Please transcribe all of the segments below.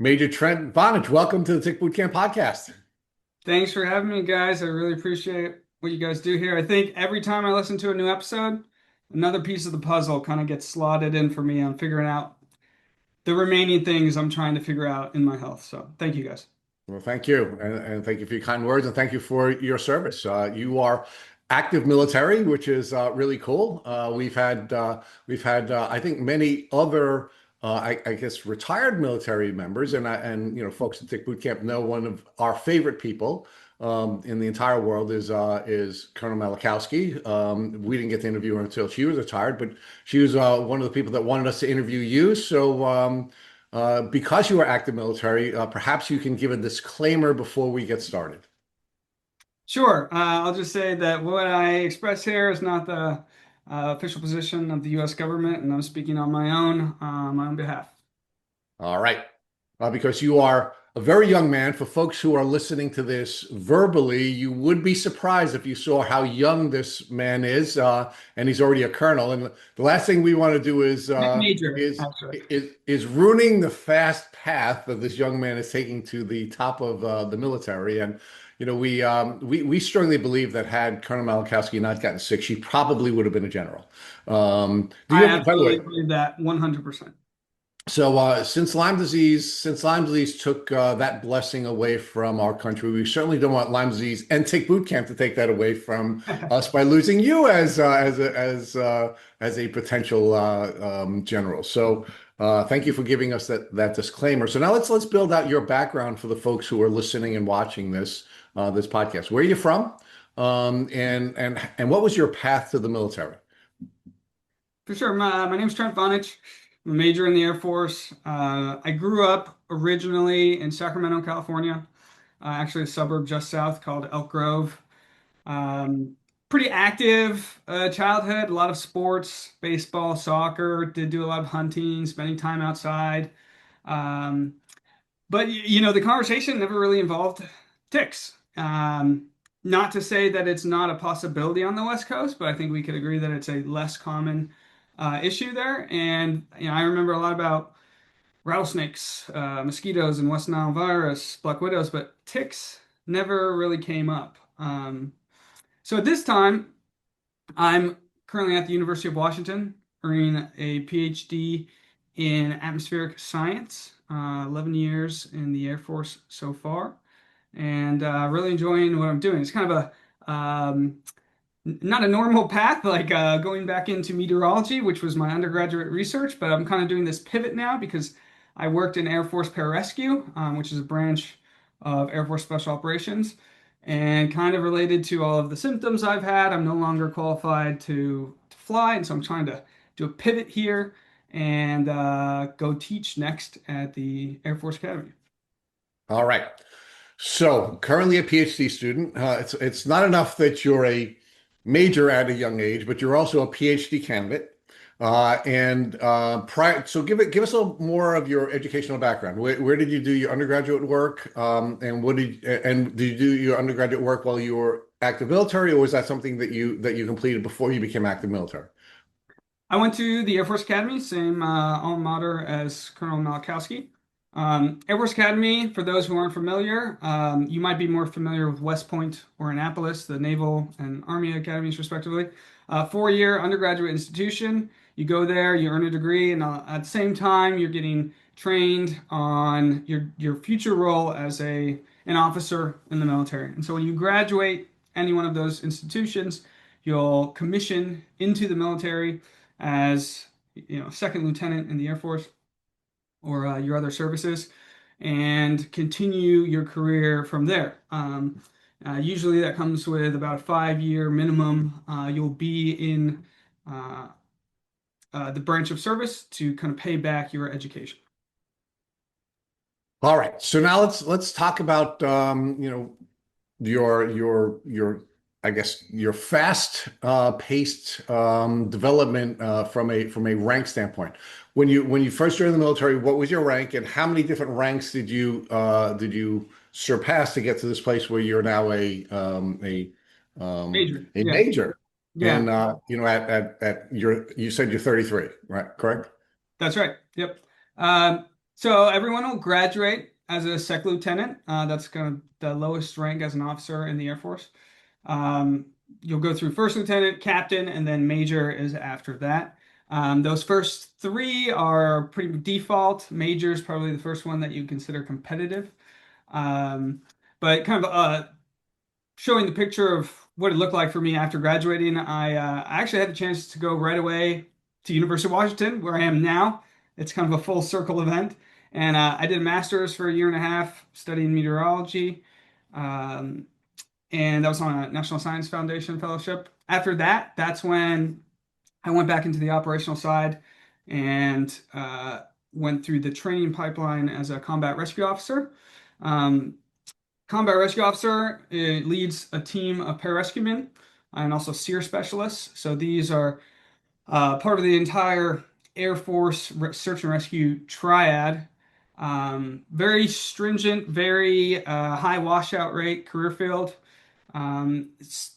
Major Trent Vonich, welcome to the Tick Boot Camp podcast. Thanks for having me, guys. I really appreciate what you guys do here. I think every time I listen to a new episode, another piece of the puzzle kind of gets slotted in for me. I'm figuring out the remaining things I'm trying to figure out in my health. So thank you, guys. Well, thank you, and thank you for your kind words, and thank you for your service. You are active military, which is really cool. We've had I think many other I guess retired military members, and folks at Tick Boot Camp know one of our favorite people in the entire world is Colonel Malachowski. We didn't get to interview her until she was retired, but she was one of the people that wanted us to interview you. So. Because you are active military, perhaps you can give a disclaimer before we get started. Sure. I'll just say that what I express here is not the official position of the U.S. government, and I'm speaking on my own behalf. All right. Because you are a very young man. For folks who are listening to this verbally, you would be surprised if you saw how young this man is, and he's already a colonel. And the last thing we want to do is Major, actually. ruining the fast path that this young man is taking to the top of the military. And we strongly believe that had Colonel Malachowski not gotten sick, she probably would have been a general. Do I you have, by the way? absolutely believe that 100%. So since Lyme disease took that blessing away from our country, we certainly don't want Lyme disease and Tick Boot Camp to take that away from us by losing you as a potential general. So thank you for giving us that disclaimer. So now let's build out your background for the folks who are listening and watching this podcast. Where are you from? And what was your path to the military? For sure. My name's Trent Vonich. I'm a major in the Air Force. I grew up originally in Sacramento, California, actually a suburb just south called Elk Grove. Um, Pretty active childhood, a lot of sports, baseball, soccer, did do a lot of hunting, spending time outside. Um, but the conversation never really involved ticks. Not to say that it's not a possibility on the West Coast, but I think we could agree that it's a less common issue there. And I remember a lot about rattlesnakes, mosquitoes, and West Nile virus, black widows, but ticks never really came up. So at this time, I'm currently at the University of Washington, earning a PhD in atmospheric science, 11 years in the Air Force so far, and really enjoying what I'm doing. It's kind of not a normal path, like going back into meteorology, which was my undergraduate research, but I'm kind of doing this pivot now because I worked in Air Force Pararescue, which is a branch of Air Force Special Operations, and kind of related to all of the symptoms I've had. I'm no longer qualified to fly, and so I'm trying to do a pivot here and go teach next at the Air Force Academy. All right. So currently a PhD student. It's not enough that you're a major at a young age, but you're also a PhD candidate. And prior, so give us a little more of your educational background. Where did you do your undergraduate work? And did you do your undergraduate work while you were active military, or was that something that you completed before you became active military? I went to the Air Force Academy, same alma mater as Colonel Malachowski. Air Force Academy, for those who aren't familiar, you might be more familiar with West Point or Annapolis, the Naval and Army academies, respectively. 4-year undergraduate institution. You go there, you earn a degree, and at the same time, you're getting trained on your future role as an officer in the military. And so when you graduate any one of those institutions, you'll commission into the military as second lieutenant in the Air Force or your other services and continue your career from there. Usually that comes with about a 5-year minimum. You'll be in uh, the branch of service to kind of pay back your education. All right. So now let's talk about your I guess your fast paced development from a rank standpoint. When you first joined the military, what was your rank, and how many different ranks did you surpass to get to this place where you're now Major. a Yeah. major? Yeah. And at you said you're 33, right? Correct? That's right. Yep. So everyone will graduate as a sec lieutenant. That's kind of the lowest rank as an officer in the Air Force. Um, you'll go through first lieutenant, captain, and then major is after that. Those first three are pretty default. Major is probably the first one that you consider competitive. Um, but kind of showing the picture of what it looked like for me after graduating, I actually had the chance to go right away to University of Washington, where I am now. It's kind of a full circle event. And I did a master's for a year and a half studying meteorology. Um, and that was on a National Science Foundation fellowship. After that, that's when I went back into the operational side and went through the training pipeline as a combat rescue officer. Um, Combat rescue officer leads a team of pararescuemen and also SEER specialists. So these are part of the entire Air Force search and rescue triad. Very stringent, very high washout rate career field. It's,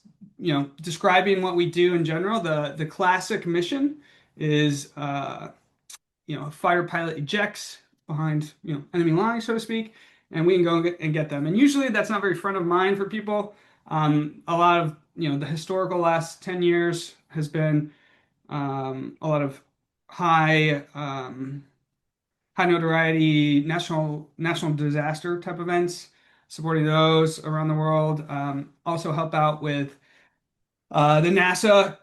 describing what we do in general. The classic mission is a fighter pilot ejects behind, enemy lines, so to speak, and we can go and get them. And usually that's not very front of mind for people. A lot of, the historical last 10 years has been a lot of high high notoriety national disaster type events, supporting those around the world. Also help out with the NASA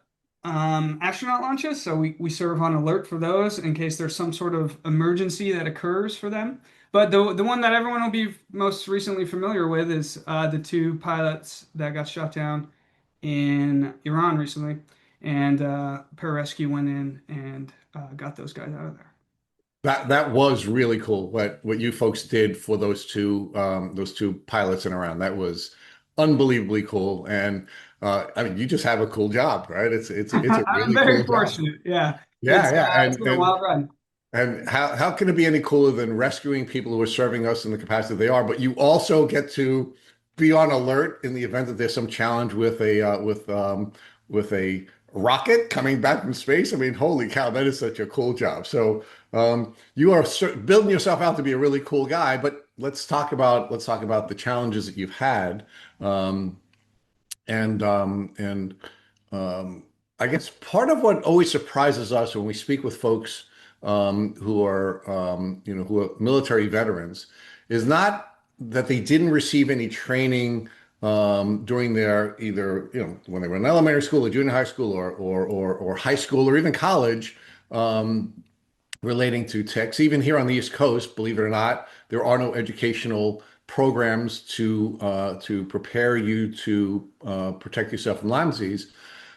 astronaut launches, so we serve on alert for those in case there's some sort of emergency that occurs for them. But the one that everyone will be most recently familiar with is the two pilots that got shot down in Iran recently, and pararescue went in and got those guys out of there. That was really cool. What you folks did for those two pilots in Iran. That was unbelievably cool. And I mean, you just have a cool job, right? It's a I'm really very cool job. fortunate. Yeah, Yeah, yeah. it's been a wild ride. And how can it be any cooler than rescuing people who are serving us in the capacity they are, but you also get to be on alert in the event that there's some challenge with a rocket coming back from space. I mean, holy cow, that is such a cool job. So you are building yourself out to be a really cool guy. But let's talk about the challenges that you've had. Um, and um, I guess part of what always surprises us when we speak with folks who are who are military veterans is not that they didn't receive any training during their either when they were in elementary school or junior high school or high school or even college. Um, Relating to ticks. Even here on the East Coast, believe it or not, there are no educational programs to prepare you to protect yourself from Lyme disease.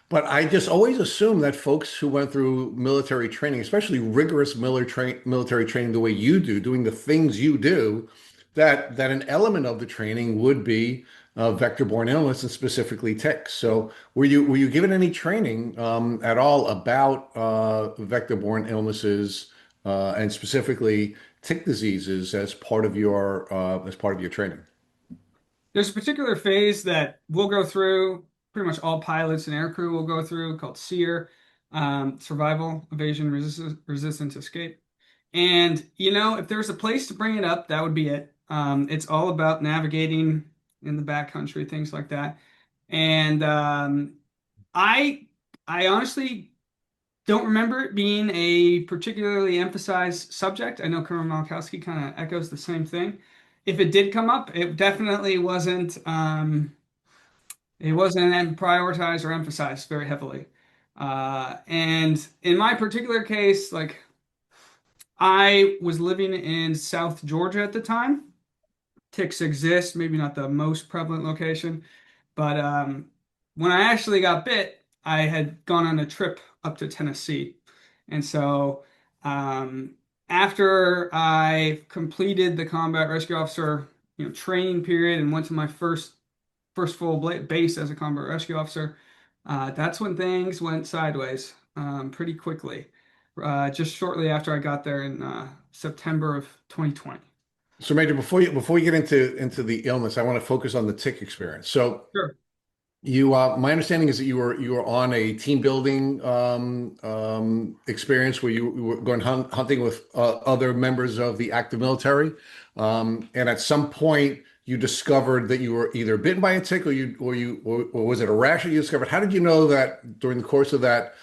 But I just always assume that folks who went through military training, especially rigorous military training the way you do, doing the things you do, that an element of the training would be vector-borne illness and specifically ticks. So were you given any training at all about vector-borne illnesses and specifically tick diseases as part of your training? There's a particular phase that we'll go through, pretty much all pilots and aircrew will go through, called SEER, survival, evasion, resistance, escape. And, if there's a place to bring it up, that would be it. It's all about navigating in the backcountry, things like that. And I, I honestly don't remember it being a particularly emphasized subject. I know Colonel Malkowski kind of echoes the same thing. If it did come up, it definitely wasn't prioritized or emphasized very heavily. And in my particular case, like I was living in South Georgia at the time. Ticks exist, maybe not the most prevalent location, but when I actually got bit, I had gone on a trip up to Tennessee. And so after I completed the combat rescue officer, training period and went to my first full base as a combat rescue officer, that's when things went sideways pretty quickly. Just shortly after I got there in September of 2020. So, Major, before you get into the illness, I want to focus on the tick experience. So, Sure. My understanding is that you were on a team building experience where you were going hunting with other members of the active military, and at some point you discovered that you were either bitten by a tick, or was it a rash that you discovered? How did you know that during the course of that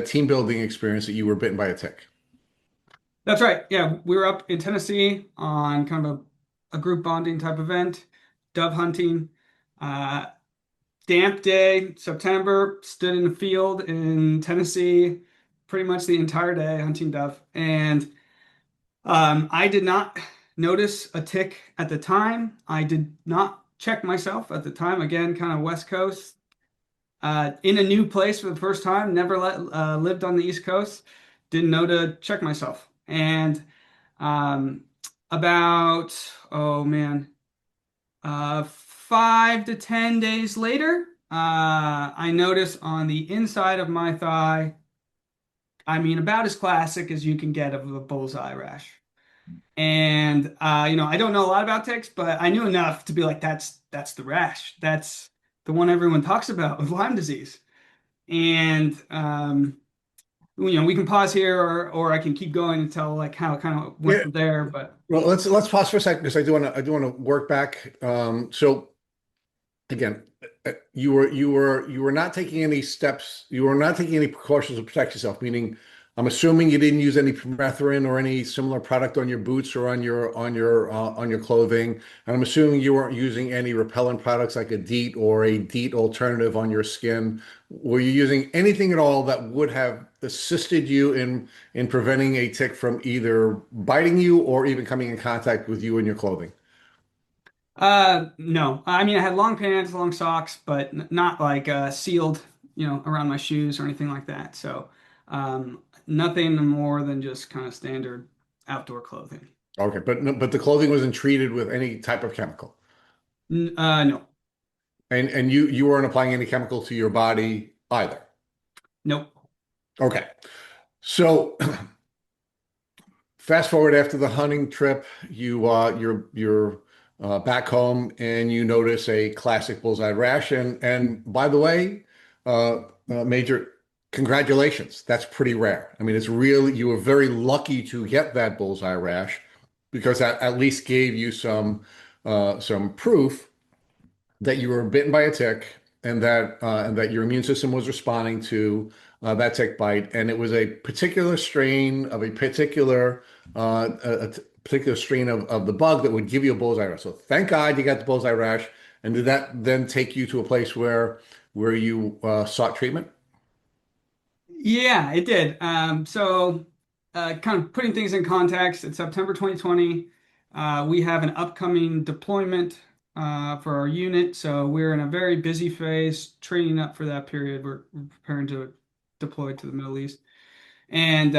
team building experience that you were bitten by a tick? That's right. Yeah, we were up in Tennessee on kind of a group bonding type event, dove hunting. Uh, Damp day, September, stood in the field in Tennessee pretty much the entire day hunting dove. And I did not notice a tick at the time. I did not check myself at the time. Again, kind of West Coast, in a new place for the first time. Never lived on the East Coast. Didn't know to check myself. And um, about, oh man, 5 to 10 days later, I notice on the inside of my thigh, I mean, about as classic as you can get of a bullseye rash. And I don't know a lot about ticks, but I knew enough to be like, that's the rash. That's the one everyone talks about with Lyme disease. And we can pause here, or I can keep going and tell like how it kind of went Yeah. from there. But Well, let's pause for a second because I do want to work back. So again, you were not taking any steps. You were not taking any precautions to protect yourself. Meaning, I'm assuming you didn't use any permethrin or any similar product on your boots or on your clothing. And I'm assuming you weren't using any repellent products like a DEET or a DEET alternative on your skin. Were you using anything at all that would have assisted you in preventing a tick from either biting you or even coming in contact with you and your clothing? no, I mean, I had long pants, long socks, but not like sealed, around my shoes or anything like that. So, nothing more than just kind of standard outdoor clothing. Okay, but the clothing wasn't treated with any type of chemical. No, And you weren't applying any chemical to your body either. nope. Okay. So fast forward after the hunting trip, you're back home and you notice a classic bullseye rash. And by the way, Major, congratulations. That's pretty rare. I mean, you were very lucky to get that bullseye rash because that at least gave you some proof that you were bitten by a tick and that your immune system was responding to that tick bite, and it was a particular strain of a particular strain of the bug that would give you a bullseye rash. So thank God you got the bullseye rash. And did that then take you to a place where you sought treatment? Yeah, it did. Kind of putting things in context, it's September 2020. We have an upcoming deployment for our unit, so we're in a very busy phase, training up for that period. We're preparing to deploy to the Middle East, and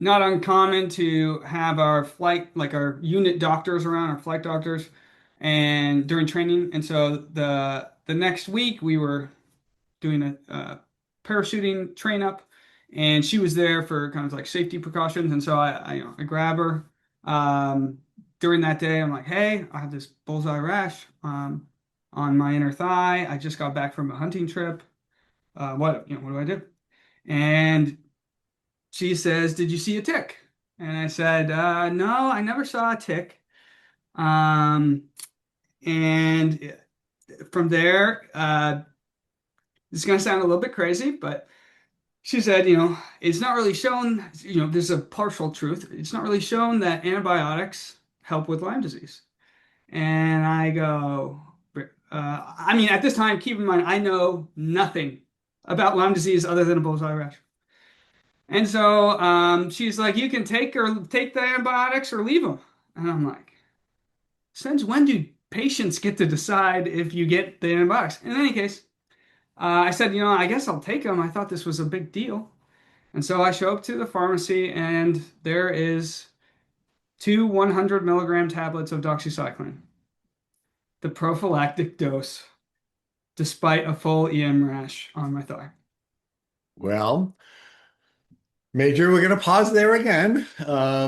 not uncommon to have our flight, like our unit doctors around, our flight doctors, and during training. And so the next week we were doing a parachuting train up, and she was there for kind of like safety precautions. And so I grab her during that day. I'm like, hey, I have this bullseye rash on my inner thigh. I just got back from a hunting trip. What do I do? And she says, did you see a tick? And I said, no, I never saw a tick. Um, and from there, this is going to sound a little bit crazy, but she said, it's not really shown, there's a partial truth. It's not really shown that antibiotics help with Lyme disease. And I go, I mean, at this time, keep in mind, I know nothing about Lyme disease other than a bullseye rash. And so she's like, you can take the antibiotics or leave them. And I'm like, since when do patients get to decide if you get the antibiotics? In any case, I said, I guess I'll take them. I thought this was a big deal. And so I show up to the pharmacy, and there is two 100 milligram tablets of doxycycline, the prophylactic dose, despite a full EM rash on my thigh. Well, Major, we're going to pause there again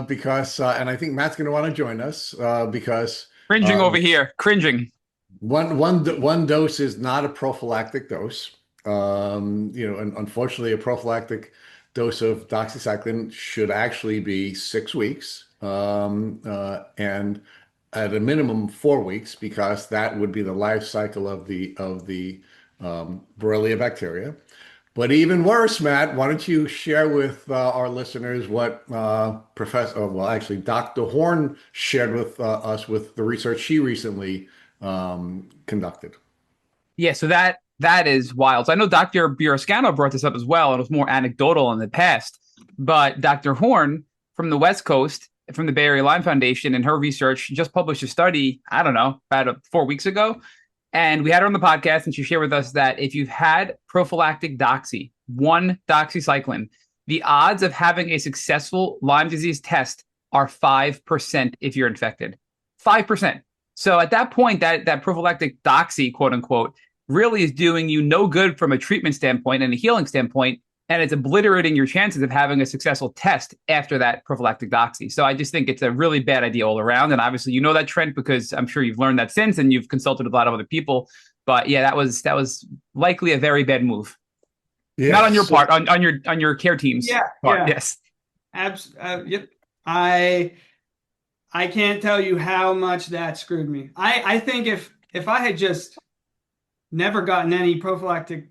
because, and I think Matt's going to want to join us because Cringing uh, over here, cringing. One dose is not a prophylactic dose. And unfortunately, a prophylactic dose of doxycycline should actually be 6 weeks, and at a minimum 4 weeks, because that would be the life cycle of the Borrelia bacteria. But even worse, Matt, why don't you share with our listeners what actually, Dr. Horn shared with us with the research she recently conducted. Yeah, so that is wild. So I know Dr. Burascano brought this up as well, and it was more anecdotal in the past. But Dr. Horn from the West Coast, from the Bay Area Lyme Foundation, and her research just published a study, I don't know, about 4 weeks ago. And we had her on the podcast, and she shared with us that if you've had prophylactic doxy, one doxycycline, the odds of having a successful Lyme disease test are 5% if you're infected. 5%. So at that point, that prophylactic doxy, quote unquote, really is doing you no good from a treatment standpoint and a healing standpoint, and it's obliterating your chances of having a successful test after that prophylactic doxy. So I just think it's a really bad idea all around. And obviously, you know that, Trent, because I'm sure you've learned that since, and you've consulted with a lot of other people. But yeah, that was likely a very bad move. Not on your Yes. part, on your care team's Yeah, part. yeah. Yes. Yep. I I can't tell you how much that screwed me. I think if I had just never gotten any prophylactic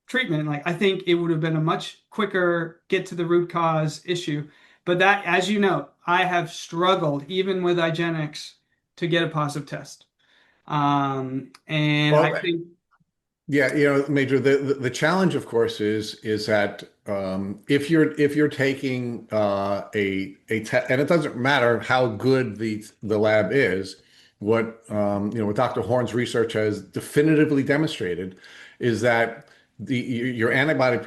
treatment, like I think it would have been a much quicker get to the root cause issue. But that, as you know, I have struggled even with IGeneX to get a positive test. And I Well, think yeah, Major, the challenge, of course, is that if you're taking a test, and it doesn't matter how good the lab is, what Dr. Horn's research has definitively demonstrated is that your antibody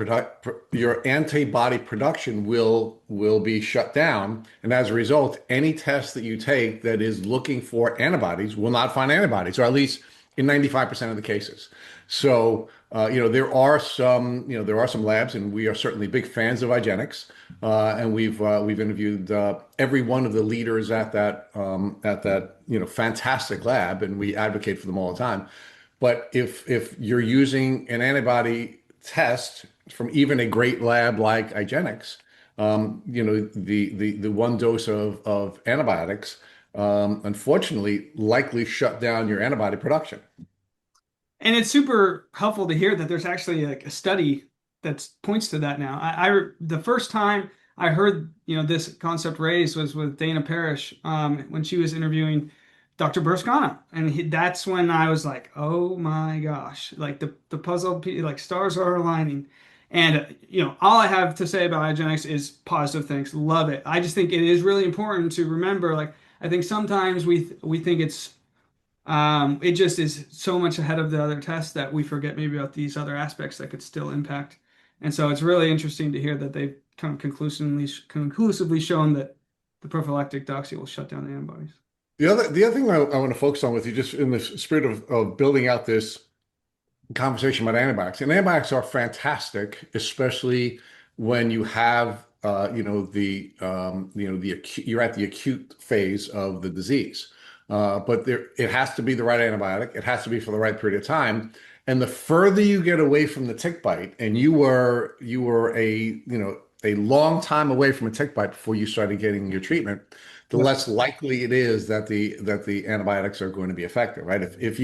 production will be shut down, and as a result, any test that you take that is looking for antibodies will not find antibodies, or at least in 95% of the cases. So, there are some labs, and we are certainly big fans of IGeneX, and we've interviewed every one of the leaders at that fantastic lab, and we advocate for them all the time. But if you're using an antibody test from even a great lab like IGeneX, the one dose of antibiotics, unfortunately, likely shut down your antibody production. And it's super helpful to hear that there's actually like a study that points to that now. The first time I heard this concept raised was with Dana Parrish when she was interviewing Dr. Burskana, and that's when I was like, oh my gosh, like the puzzle, like stars are aligning. And all I have to say about IGeneX is positive things. Love it. I just think it is really important to remember. Like I think sometimes we think it just is so much ahead of the other tests that we forget maybe about these other aspects that could still impact. And so it's really interesting to hear that they've kind of conclusively shown that the prophylactic doxy will shut down the antibodies. The other thing I want to focus on with you, just in the spirit of building out this conversation about antibiotics. And antibiotics are fantastic, especially when you have, the acute, you're at the acute phase of the disease. But it has to be the right antibiotic. It has to be for the right period of time. And the further you get away from the tick bite, and you were a long time away from a tick bite before you started getting your treatment, the Yep. less likely it is that the antibiotics are going to be effective, right? If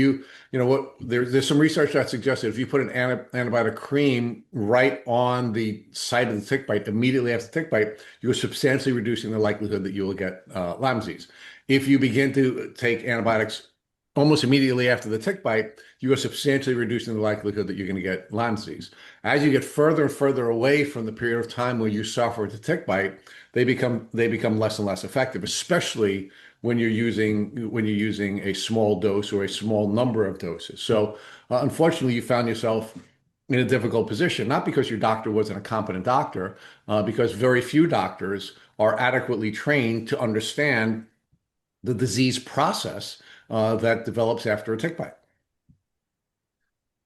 there's some research that suggests that if you put an antibiotic cream right on the site of the tick bite immediately after the tick bite, you're substantially reducing the likelihood that you will get Lyme disease. If you begin to take antibiotics almost immediately after the tick bite, you are substantially reducing the likelihood that you're going to get Lyme disease. As you get further and further away from the period of time where you suffer the tick bite, they become less and less effective, especially when you're using a small dose or a small number of doses. So, unfortunately, you found yourself in a difficult position, not because your doctor wasn't a competent doctor, because very few doctors are adequately trained to understand the disease process that develops after a tick bite.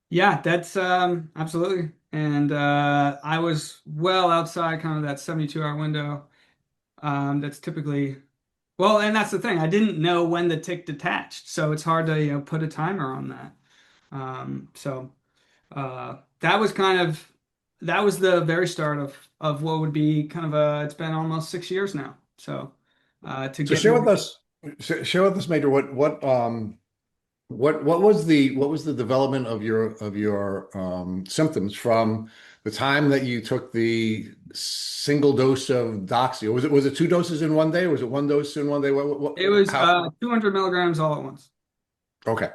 Yeah, that's absolutely. And I was well outside kind of that 72-hour window that's typically Well, and that's the thing. I didn't know when the tick detached, so it's hard to, put a timer on that. So that was that was the very start of what would be kind of it's been almost 6 years now. So to So get rid of. share with us, Major, what was the development of your symptoms from the time that you took the single dose of Doxy? Or was it two doses in one day? Or was it one dose in one day? It was How? 200 milligrams all at once. Okay.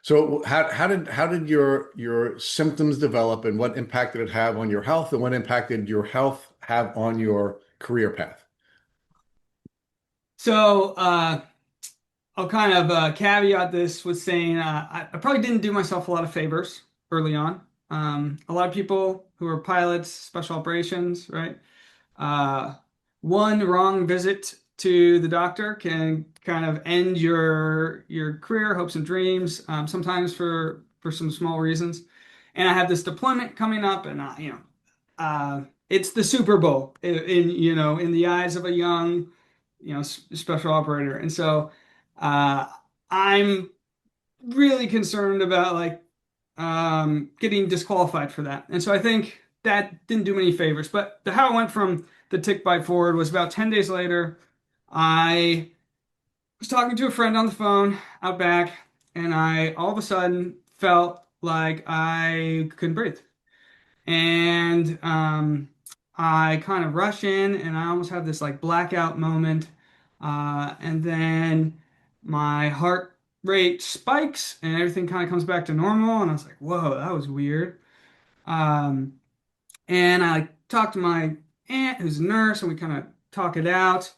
So how did your symptoms develop, and what impact did it have on your health, and what impact did your health have on your career path? So I'll kind of caveat this with saying I probably didn't do myself a lot of favors early on. A lot of people who are pilots, special operations, right? Uh, one wrong visit to the doctor can kind of end your career, hopes and dreams, sometimes for some small reasons. And I have this deployment coming up, and it's the Super Bowl in the eyes of a young special operator, and so uh, I'm really concerned about like getting disqualified for that. And so I think that didn't do me any favors. But how it went from the tick bite forward was about 10 days later. I was talking to a friend on the phone out back, and I all of a sudden felt like I couldn't breathe. And I kind of rush in, and I almost have this like blackout moment. And then my heart rate spikes, and everything kind of comes back to normal. And I was like, whoa, that was weird. Um, and I talked to my aunt, who's a nurse, and we kind of talk it out.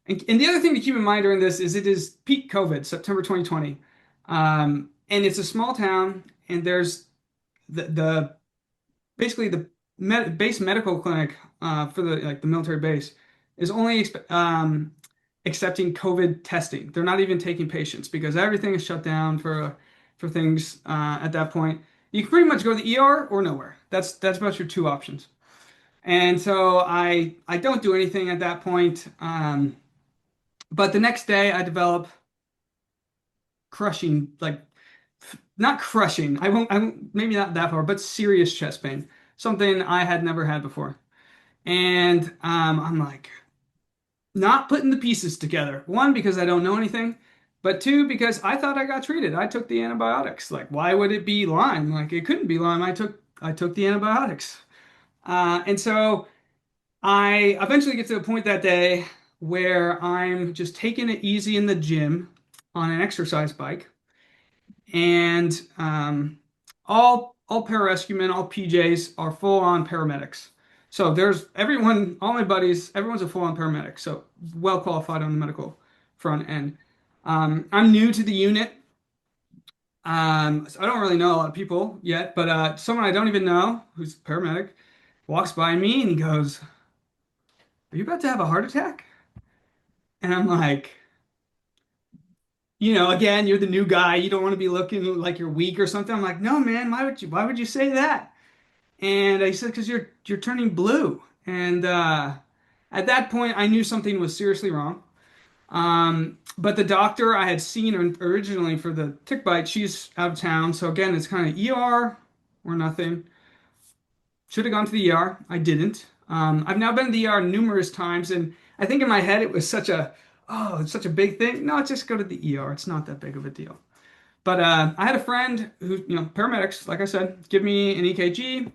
And the other thing to keep in mind during this is it is peak COVID, September 2020. And it's a small town, and there's the basically the base medical clinic for the military base is only accepting COVID testing. They're not even taking patients because everything is shut down for things at that point. You can pretty much go to the ER or nowhere. That's about your two options. And so I don't do anything at that point. But the next day I develop crushing, like not crushing. I won't maybe not that far, but serious chest pain, something I had never had before. And I'm like not putting the pieces together. One, because I don't know anything, but two, because I thought I got treated. I took the antibiotics. Like, why would it be Lyme? Like, it couldn't be Lyme. I took the antibiotics. And so I eventually get to a point that day where I'm just taking it easy in the gym on an exercise bike, and all pararescuemen, all PJs are full on paramedics. So there's everyone, all my buddies, everyone's a full on paramedic. So well qualified on the medical front end. I'm new to the unit. So I don't really know a lot of people yet, but someone I don't even know who's a paramedic walks by me and he goes, "Are you about to have a heart attack?" And I'm like, again, you're the new guy. You don't want to be looking like you're weak or something. I'm like, no, man, why would you say that? And I said, because you're turning blue. And at that point, I knew something was seriously wrong. But the doctor I had seen originally for the tick bite, she's out of town. So again, it's kind of ER or nothing. Should have gone to the ER. I didn't. I've now been to the ER numerous times, and I think in my head it was it's such a big thing. No, just go to the ER. It's not that big of a deal. But I had a friend who, paramedics, like I said, give me an EKG,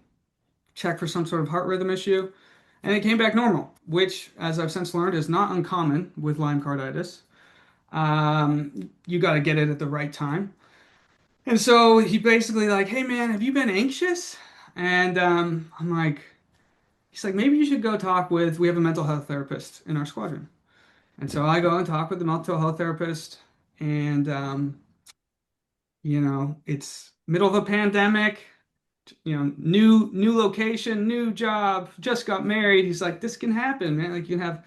check for some sort of heart rhythm issue, and it came back normal, which, as I've since learned, is not uncommon with Lyme carditis. You got to get it at the right time. And so he basically like, hey man, have you been anxious? And I'm like, he's like, maybe you should go talk with. We have a mental health therapist in our squadron. And so I go and talk with the mental health therapist, and it's middle of a pandemic, new location, new job, just got married. He's like, this can happen, man. Like you can have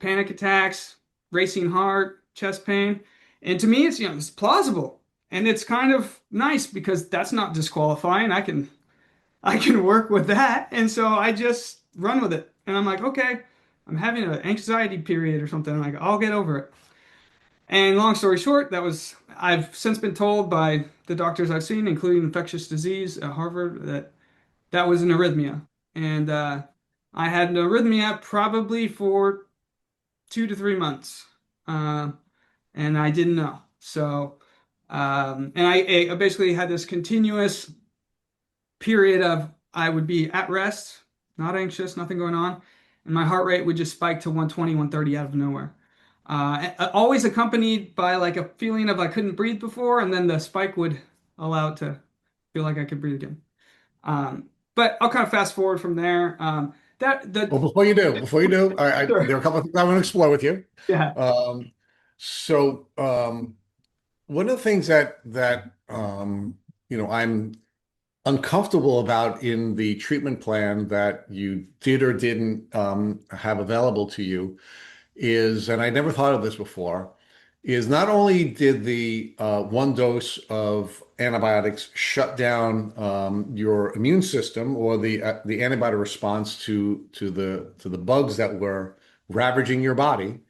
panic attacks, racing heart, chest pain. And to me, it's plausible. And it's kind of nice because that's not disqualifying. I can work with that. And so I just run with it. And I'm like, okay, I'm having an anxiety period or something. I'm like, I'll get over it. And long story short, I've since been told by the doctors I've seen, including infectious disease at Harvard, that that was an arrhythmia. And I had an arrhythmia probably for 2 to 3 months. Uh, and I didn't know. So, and I basically had this continuous period of I would be at rest, not anxious, nothing going on, and my heart rate would just spike to 120, 130 out of nowhere. Always accompanied by like a feeling of I couldn't breathe before, and then the spike would allow it to feel like I could breathe again. But I'll kind of fast forward from there. That the Well, before you do, there Sure. are a couple of things I want to explore with you. Yeah. Um, so, one of the things that I'm uncomfortable about in the treatment plan that you did or didn't have available to you is, and I never thought of this before, is not only did the one dose of antibiotics shut down your immune system or the antibiotic response to the bugs that were ravaging your body,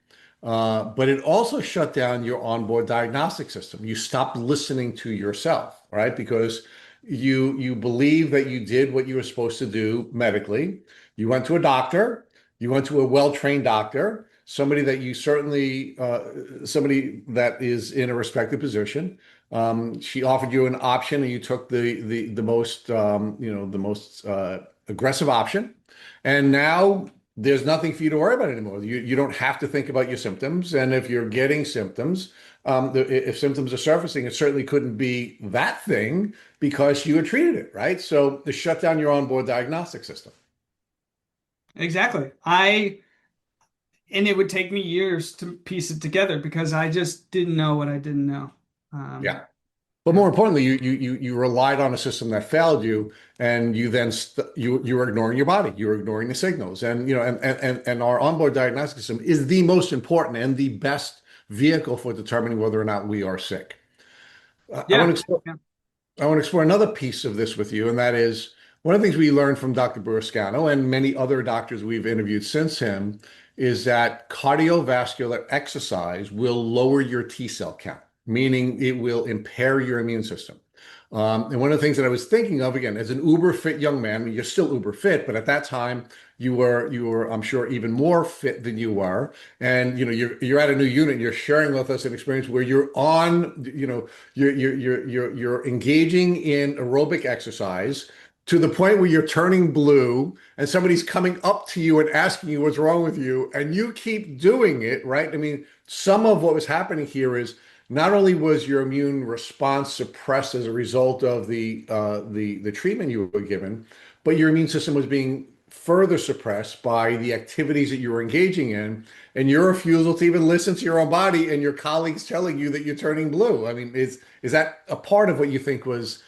but it also shut down your onboard diagnostic system. You stopped listening to yourself, right? Because you believe that you did what you were supposed to do medically. You went to a doctor, you went to a well-trained doctor, somebody that you certainly somebody that is in a respected position. She offered you an option, and you took the most the most aggressive option, and now there's nothing for you to worry about anymore. You don't have to think about your symptoms, and if you're getting symptoms, if symptoms are surfacing, it certainly couldn't be that thing because you had treated it, right? So to shut down your onboard diagnostic system. Exactly. And it would take me years to piece it together because I just didn't know what I didn't know. Um, Yeah. But more importantly, you relied on a system that failed you, and you then you were ignoring your body, you were ignoring the signals, and and our onboard diagnostic system is the most important and the best vehicle for determining whether or not we are sick. I want to yeah. explore, Yeah. I want to explore another piece of this with you, and that is one of the things we learned from Dr. Burrascano and many other doctors we've interviewed since him is that cardiovascular exercise will lower your T cell count, meaning it will impair your immune system. And one of the things that I was thinking of, again, as an uber fit young man, you're still uber fit, but at that time you were, I'm sure, even more fit than you were. And you're at a new unit, and you're sharing with us an experience where you're on, you're engaging in aerobic exercise to the point where you're turning blue, and somebody's coming up to you and asking you what's wrong with you, and you keep doing it, right? I mean, some of what was happening here is not only was your immune response suppressed as a result of the treatment you were given, but your immune system was being further suppressed by the activities that you were engaging in, and your refusal to even listen to your own body, and your colleagues telling you that you're turning blue. I mean, is that a part of what you think was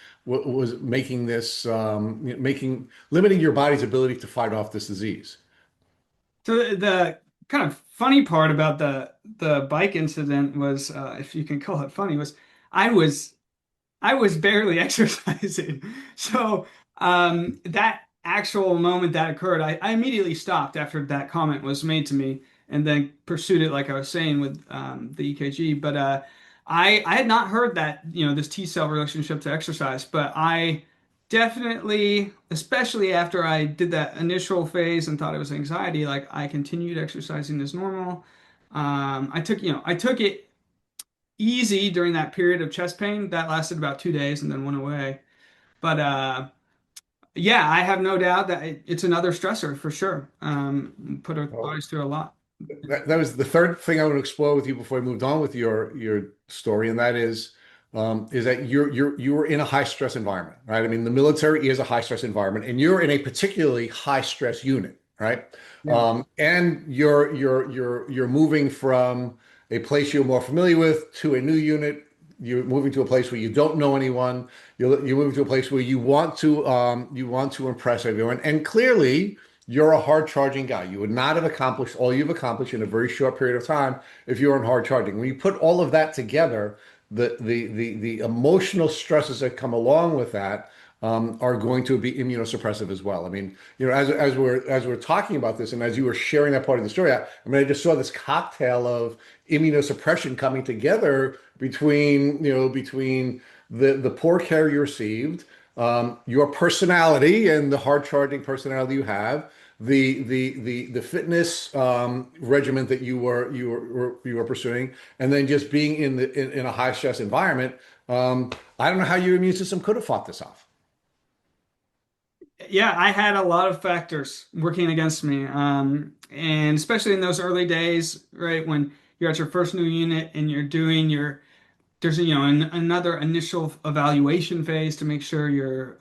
making this making limiting your body's ability to fight off this disease? So the kind of funny part about the bike incident was, if you can call it funny, was I was I was barely exercising. So that actual moment that occurred, I immediately stopped after that comment was made to me, and then pursued it like I was saying with the EKG. But I had not heard that this T cell relationship to exercise, but I definitely, especially after I did that initial phase and thought it was anxiety, like I continued exercising as normal. I took it easy during that period of chest pain that lasted about 2 days and then went away. But yeah, I have no doubt that it's another stressor for sure. Put our Well, bodies through a lot. that was the third thing I want to explore with you before I moved on with your story, and that is that you were in a high stress environment, right? I mean, the military is a high stress environment, and you're in a particularly high stress unit, right? Yeah. And you're moving from a place you're more familiar with to a new unit. You're moving to a place where you don't know anyone. You're moving to a place where you want to impress everyone, and clearly you're a hard charging guy. You would not have accomplished all you've accomplished in a very short period of time if you weren't hard charging. When you put all of that together, the emotional stresses that come along with that are going to be immunosuppressive as well. I mean, as we're talking about this, and as you were sharing that part of the story, I just saw this cocktail of immunosuppression coming together between the poor care you received, your personality and the hard charging personality you have, the fitness regimen that you were pursuing, and then just being in a high stress environment. I don't know how your immune system could have fought this off. Yeah, I had a lot of factors working against me. And especially in those early days, right, when you're at your first new unit and you're doing there's, another initial evaluation phase to make sure you're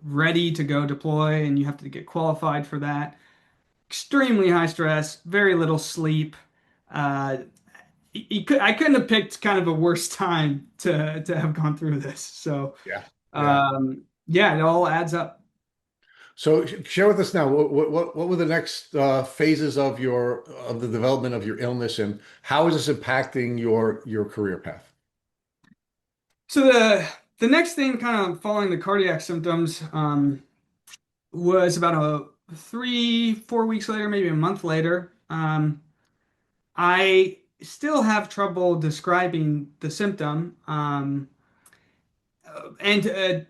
ready to go deploy, and you have to get qualified for that. Extremely high stress, very little sleep. Uh, I couldn't have picked kind of a worse time to have gone through this. So, Yeah. Yeah. yeah, it all adds up. So share with us now what were the next phases of the development of your illness, and how is this impacting your career path? So the next thing, kind of following the cardiac symptoms, was about a 3, 4 weeks later, maybe a month later. I still have trouble describing the symptom. And I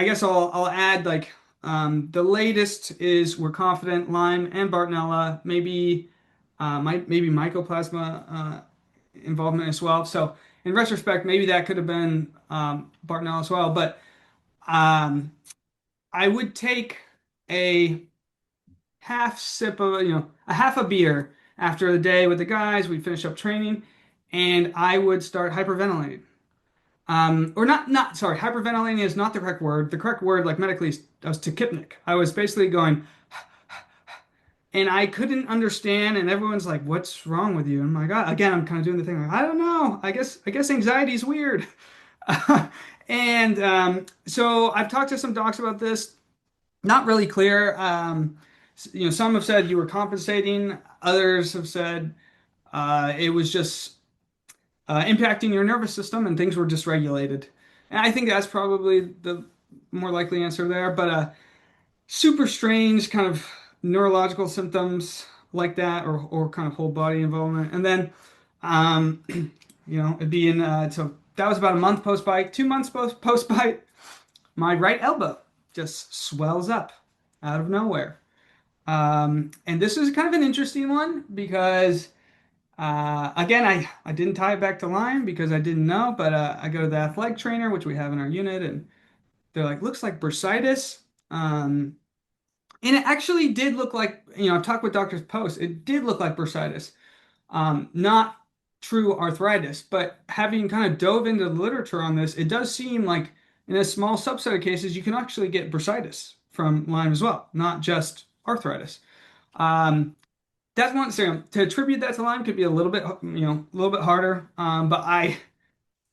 guess I'll add, like, the latest is we're confident Lyme and Bartonella, maybe maybe Mycoplasma involvement as well. So in retrospect, maybe that could have been Bartonella as well. But um, I would take a half sip of, a half a beer after the day with the guys. We'd finish up training, and I would start hyperventilating. Or not, sorry, hyperventilating is not the correct word. The correct word, like medically, was tachypnic. I was basically going, and I couldn't understand, and everyone's like, "What's wrong with you?" And I'm like, again, I'm kind of doing the thing like, I don't know. I guess anxiety is weird. And so I've talked to some docs about this. Not really clear. Some have said you were compensating. Others have said it was just impacting your nervous system and things were dysregulated. And I think that's probably the more likely answer there. But super strange kind of neurological symptoms like that, or kind of whole body involvement. And then, um, it'd be so that was about a month post bite, 2 months post bite. My right elbow just swells up out of nowhere. And this is kind of an interesting one because, again, I didn't tie it back to Lyme because I didn't know, but I go to the athletic trainer, which we have in our unit, and they're like, looks like bursitis. And it actually did look like, I've talked with doctors post, it did look like bursitis. Not true arthritis, but having kind of dove into the literature on this, it does seem like in a small subset of cases, you can actually get bursitis from Lyme as well, not just arthritis. Um, that's one thing. To attribute that to Lyme could be a little bit, a little bit harder. But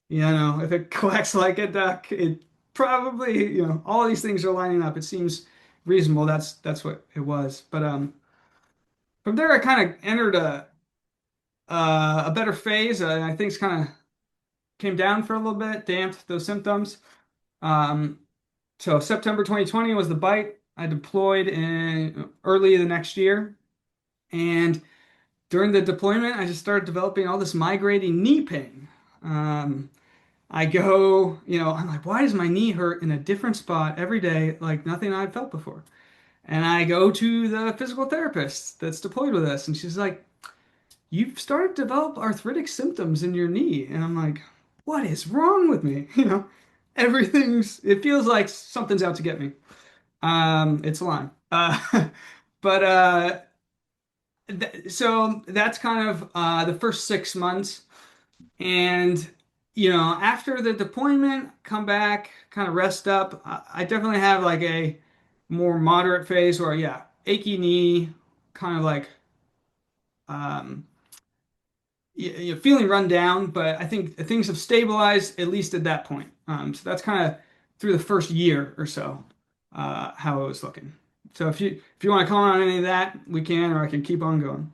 if it quacks like a duck, it probably, all of these things are lining up. It seems reasonable. That's what it was. But from there, I kind of entered a better phase. I think it's kind of came down for a little bit, damped those symptoms. Um, so September 2020 was the bite. I deployed in early the next year, and during the deployment, I just started developing all this migrating knee pain. I go, I'm like, why does my knee hurt in a different spot every day, like nothing I'd felt before? And I go to the physical therapist that's deployed with us, and she's like, you've started to develop arthritic symptoms in your knee. And I'm like, what is wrong with me? It feels like something's out to get me. It's Lyme. But so that's kind of the first 6 months. And, after the deployment, come back, kind of rest up. I definitely have like a more moderate phase where, yeah, achy knee, kind of like, um, feeling run down, but I think things have stabilized at least at that point. So that's kind of through the first year or so, how it was looking. So if you want to comment on any of that, we can, or I can keep on going.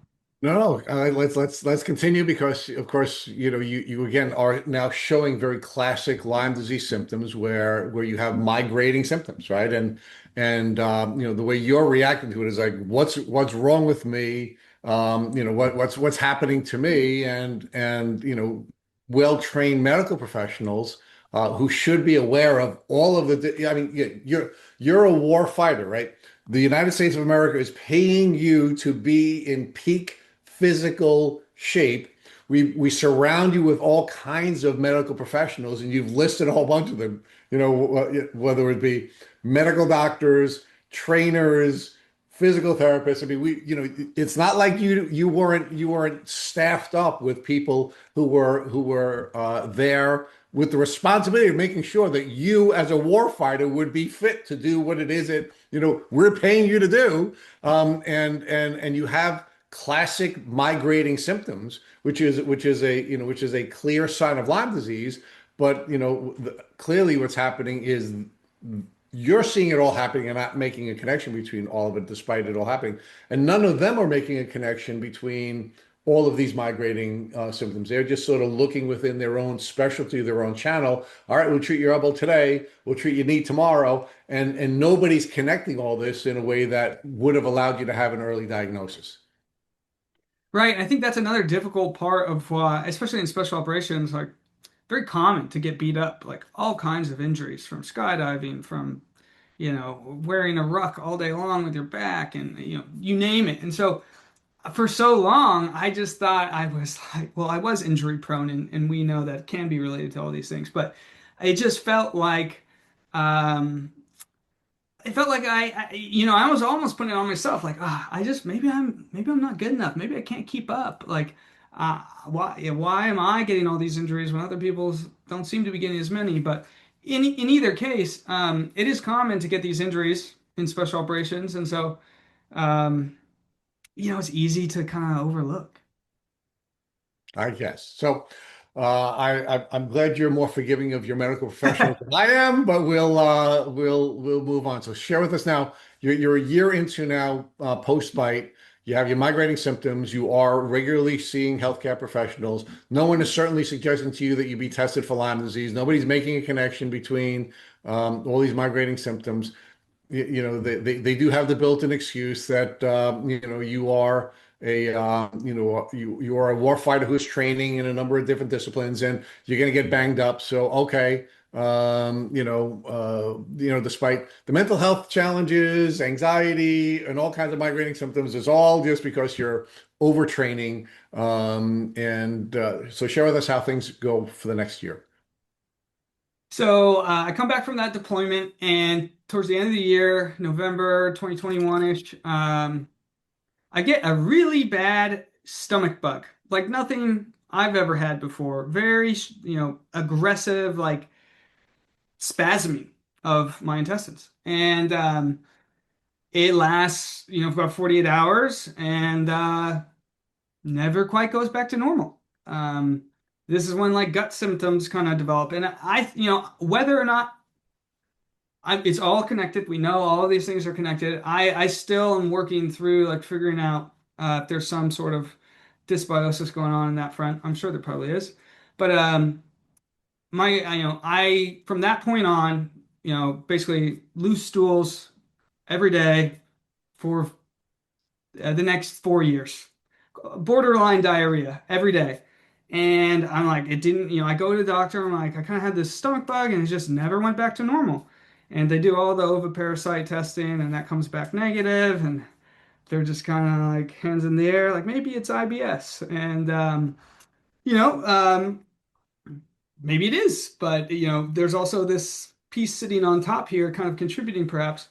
No, no. Let's continue because, of course, you again are now showing very classic Lyme disease symptoms where you have migrating symptoms, right? And the way you're reacting to it is like, what's wrong with me? What's happening to me? And well-trained medical professionals who should be aware of all of the. I mean, you're a war fighter, right? The United States of America is paying you to be in peak physical shape. We surround you with all kinds of medical professionals, and you've listed a whole bunch of them. Whether it be medical doctors, trainers, physical therapists. I mean, it's not like you weren't staffed up with people who were there with the responsibility of making sure that you, as a warfighter, would be fit to do what it is that we're paying you to do. And you have classic migrating symptoms, which is a clear sign of Lyme disease. But clearly, what's happening is you're seeing it all happening and not making a connection between all of it, despite it all happening. And none of them are making a connection between all of these migrating symptoms. They're just sort of looking within their own specialty, their own channel. All right, we'll treat your elbow today. We'll treat your knee tomorrow. And nobody's connecting all this in a way that would have allowed you to have an early diagnosis. Right. I think that's another difficult part of especially in special operations, like very common to get beat up, like all kinds of injuries from skydiving, from wearing a ruck all day long with your back, and you name it. And so for so long, I just thought I was like, well, I was injury prone, and we know that can be related to all these things, but it just felt like, um, it felt like I was almost putting it on myself, like, I just maybe I'm not good enough, maybe I can't keep up, like, why am I getting all these injuries when other people don't seem to be getting as many? But in either case, it is common to get these injuries in special operations, and so um, it's easy to kind of overlook. I guess. So I'm glad you're more forgiving of your medical professionals than I am, but we'll move on. So share with us now. You're a year into now post bite. You have your migrating symptoms. You are regularly seeing healthcare professionals. No one is certainly suggesting to you that you be tested for Lyme disease. Nobody's making a connection between all these migrating symptoms. They do have the built-in excuse that you are you are a warfighter who's training in a number of different disciplines, and you're going to get banged up. So okay, despite the mental health challenges, anxiety, and all kinds of migrating symptoms, it's all just because you're overtraining. And so share with us how things go for the next year. So I come back from that deployment, and towards the end of the year, November 2021-ish, I get a really bad stomach bug, like nothing I've ever had before. Very, aggressive, like spasming of my intestines. And it lasts, for about 48 hours, and never quite goes back to normal. This is when like gut symptoms kind of develop. And whether or not it's all connected, we know all of these things are connected. I still am working through like figuring out if there's some sort of dysbiosis going on in that front. I'm sure there probably is. But I from that point on, basically loose stools every day for the next 4 years, borderline diarrhea every day. And I'm like, it didn't, I go to the doctor, I'm like, I kind of had this stomach bug and it just never went back to normal. And they do all the oviparasite testing and that comes back negative, and they're just kind of like hands in the air, like maybe it's IBS. And, you know, um, maybe it is, but, there's also this piece sitting on top here kind of contributing perhaps.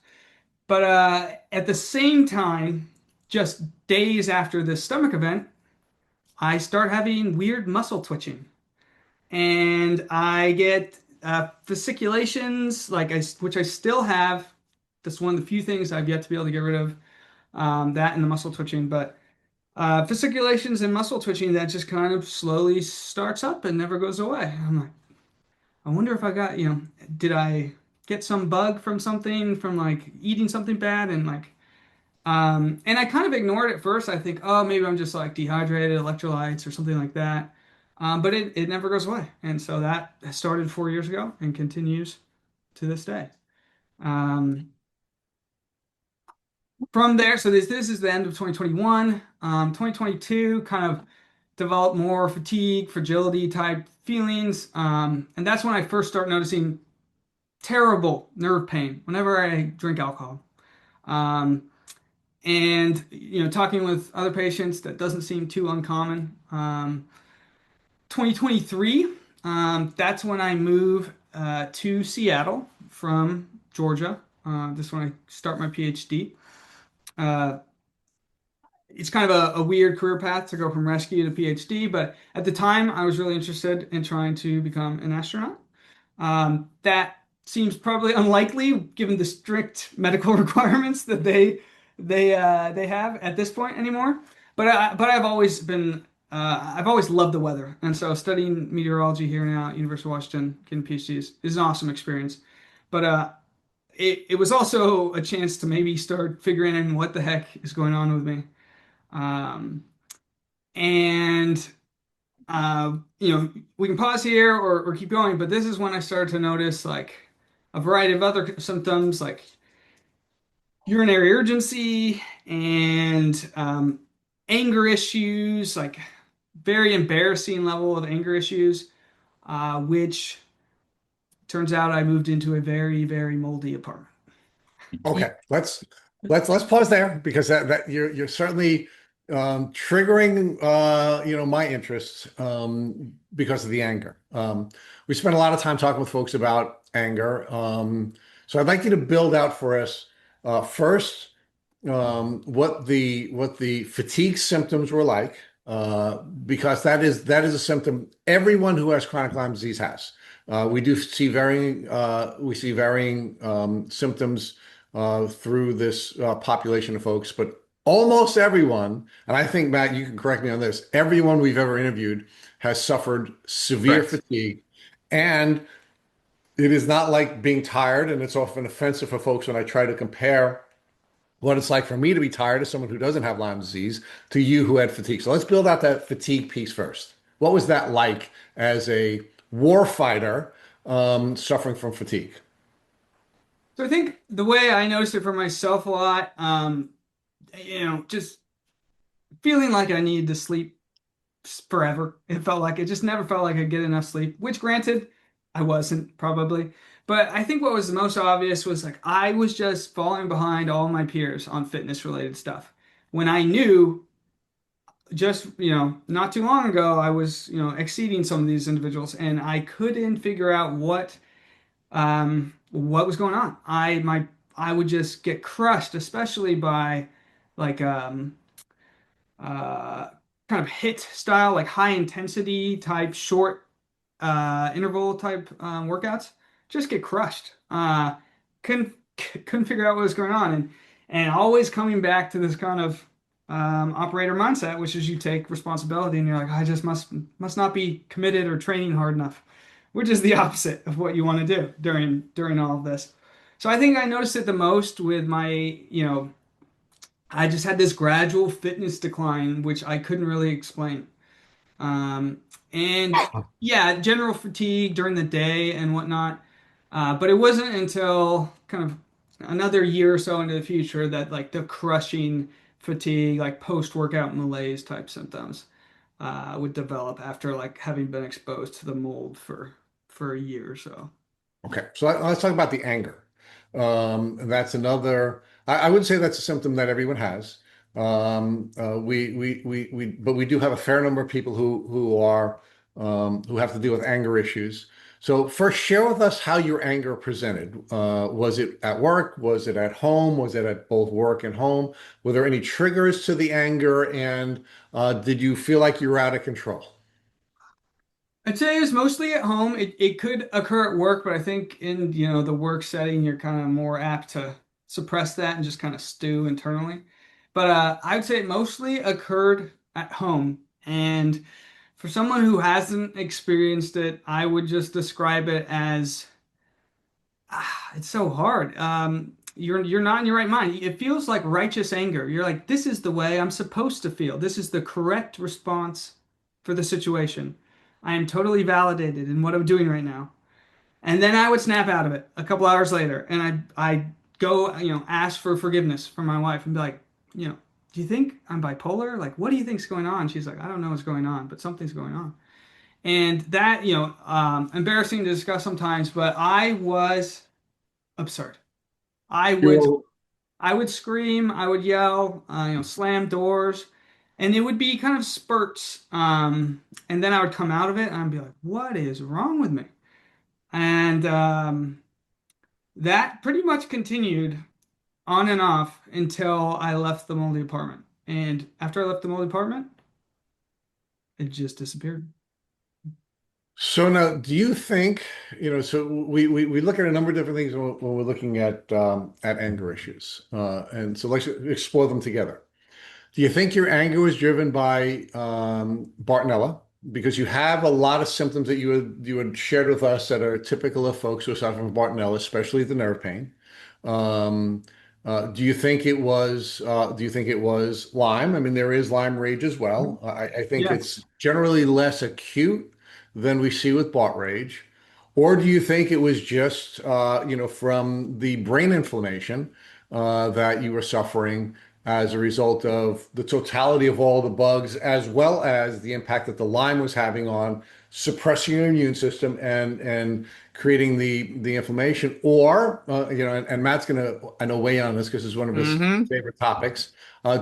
But at the same time, just days after this stomach event, I start having weird muscle twitching, and I get fasciculations, which I still have. That's one of the few things I've yet to be able to get rid of, that and the muscle twitching. But fasciculations and muscle twitching that just kind of slowly starts up and never goes away. I'm like, I wonder if I got, did I get some bug from something, from like eating something bad, and like And I kind of ignored it at first. I think, oh, maybe I'm just like dehydrated, electrolytes or something like that. But it never goes away. And so that started 4 years ago and continues to this day. Um, from there, so this is the end of 2021. 2022 kind of developed more fatigue, fragility type feelings. And that's when I first start noticing terrible nerve pain whenever I drink alcohol. Um, and talking with other patients, that doesn't seem too uncommon. 2023, that's when I move to Seattle from Georgia. This is when I start my PhD. Uh, it's kind of a weird career path to go from rescue to PhD, but at the time I was really interested in trying to become an astronaut. That seems probably unlikely given the strict medical requirements that they have at this point anymore. But I've always loved the weather, and so studying meteorology here now at University of Washington, getting PhD is an awesome experience. But it was also a chance to maybe start figuring out what the heck is going on with me. Um, and we can pause here or keep going, but this is when I started to notice like a variety of other symptoms like urinary urgency and anger issues, like very embarrassing level of anger issues, which turns out I moved into a very, very moldy apartment. Okay, let's pause there because that you're certainly triggering my interests because of the anger. We spent a lot of time talking with folks about anger. So I'd like you to build out for us first what the fatigue symptoms were like, because that is a symptom everyone who has chronic Lyme disease has. We do see varying symptoms through this population of folks, but almost everyone, and I think Matt, you can correct me on this, everyone we've ever interviewed has suffered severe Correct. fatigue, and it is not like being tired, and it's often offensive for folks when I try to compare what it's like for me to be tired as someone who doesn't have Lyme disease to you who had fatigue. So let's build out that fatigue piece first. What was that like as a war fighter suffering from fatigue? So I think the way I noticed it for myself a lot, just feeling like I needed to sleep forever. It just never felt like I'd get enough sleep, which granted, I wasn't probably. But I think what was the most obvious was like I was just falling behind all my peers on fitness related stuff. When I knew just, not too long ago, I was, exceeding some of these individuals and I couldn't figure out what was going on. I would just get crushed, especially by like uh, kind of hit style, like high intensity type, short interval type workouts. Just get crushed. Couldn't couldn't figure out what was going on, and always coming back to this kind of operator mindset, which is you take responsibility and you're like, I just must not be committed or training hard enough, which is the opposite of what you want to do during all of this. So I think I noticed it the most with I just had this gradual fitness decline, which I couldn't really explain. Um, and yeah, general fatigue during the day and whatnot. But it wasn't until kind of another year or so into the future that like the crushing fatigue, like post-workout malaise type symptoms, would develop after like having been exposed to the mold for a year or so. Okay, so let's talk about the anger. That's another. I would say that's a symptom that everyone has. But we do have a fair number of people who have to deal with anger issues. So first, share with us how your anger presented. Was it at work? Was it at home? Was it at both work and home? Were there any triggers to the anger? And did you feel like you were out of control? I'd say it was mostly at home. It could occur at work, but I think in, the work setting, you're kind of more apt to suppress that and just kind of stew internally. But I would say it mostly occurred at home. And for someone who hasn't experienced it, I would just describe it as it's so hard. you're not in your right mind. It feels like righteous anger. You're like, this is the way I'm supposed to feel. This is the correct response for the situation. I am totally validated in what I'm doing right now. And then I would snap out of it a couple hours later, and I go, ask for forgiveness from my wife and be like, do you think I'm bipolar? Like, what do you think's going on? She's like, I don't know what's going on, but something's going on. And that, embarrassing to discuss sometimes, but I was absurd. I would You're I would scream, I would yell, slam doors, and it would be kind of spurts. And then I would come out of it and I'd be like, what is wrong with me? And that pretty much continued on and off until I left the moldy apartment. And after I left the moldy apartment, it just disappeared. So now, do you think, so we look at a number of different things when we're looking at anger issues, and so let's explore them together. Do you think your anger was driven by Bartonella? Because you have a lot of symptoms that you had shared with us that are typical of folks who are suffering from Bartonella, especially the nerve pain. Um, do you think it was Lyme? I mean, there is Lyme rage as well. I think Yeah. it's generally less acute than we see with Bart rage. Or do you think it was just from the brain inflammation that you were suffering as a result of the totality of all the bugs, as well as the impact that the Lyme was having on suppressing your immune system and creating the inflammation? Or and Matt's going to, I know, weigh in on this because it's one of his Hmm. favorite topics.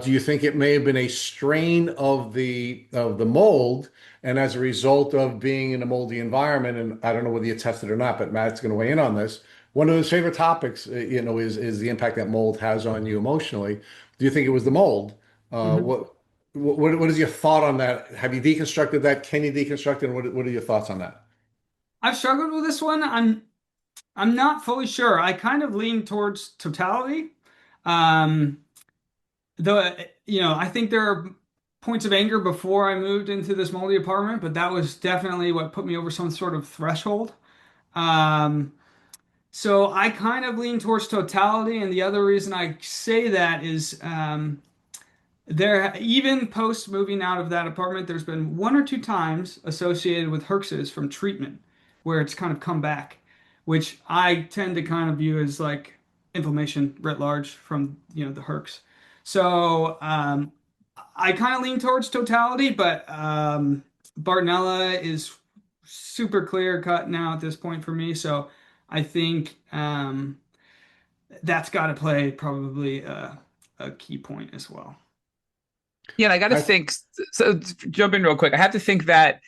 Do you think it may have been a strain of the mold, and as a result of being in a moldy environment, and I don't know whether you tested or not, but Matt's going to weigh in on this. One of his favorite topics, is the impact that mold has on you emotionally. Do you think it was the mold? Uh, Mhm. what what is your thought on that? Have you deconstructed that? Can you deconstruct it? And what are your thoughts on that? I've struggled with this one. I'm not fully sure. I kind of lean towards totality. Um, though, I think there are points of anger before I moved into this moldy apartment, but that was definitely what put me over some sort of threshold. Um, so I kind of lean towards totality, and the other reason I say that is there, even post moving out of that apartment, there's been one or two times associated with herxes from treatment where it's kind of come back, which I tend to kind of view as like inflammation writ large from, the herx. So I kind of lean towards totality, but Bartonella is super clear cut now at this point for me. So I think that's got to play probably a key point as well. Yeah, and I got to I think. So jump in real quick. I have to think that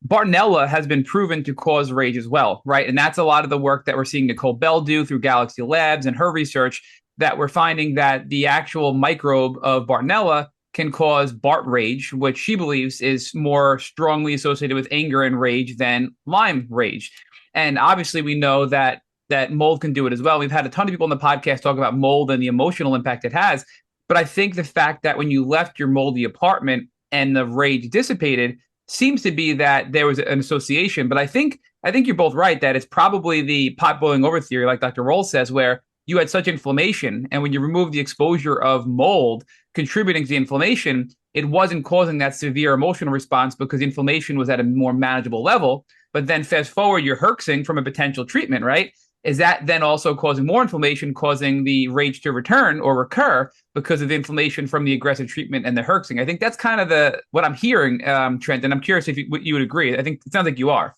Bartonella has been proven to cause rage as well, right? And that's a lot of the work that we're seeing Nicole Bell do through Galaxy Labs and her research, that we're finding that the actual microbe of Bartonella can cause Bart rage, which she believes is more strongly associated with anger and rage than Lyme rage. And obviously, we know that mold can do it as well. We've had a ton of people on the podcast talk about mold and the emotional impact it has. But I think the fact that when you left your moldy apartment and the rage dissipated seems to be that there was an association. But I think you're both right that it's probably the pot boiling over theory, like Dr. Roll says, where you had such inflammation, and when you remove the exposure of mold contributing to the inflammation, it wasn't causing that severe emotional response because inflammation was at a more manageable level. But then fast forward, you're herxing from a potential treatment, right? Is that then also causing more inflammation, causing the rage to return or recur because of the inflammation from the aggressive treatment and the herxing? I think that's kind of the what I'm hearing, Trent, and I'm curious if you would agree. I think it sounds like you are.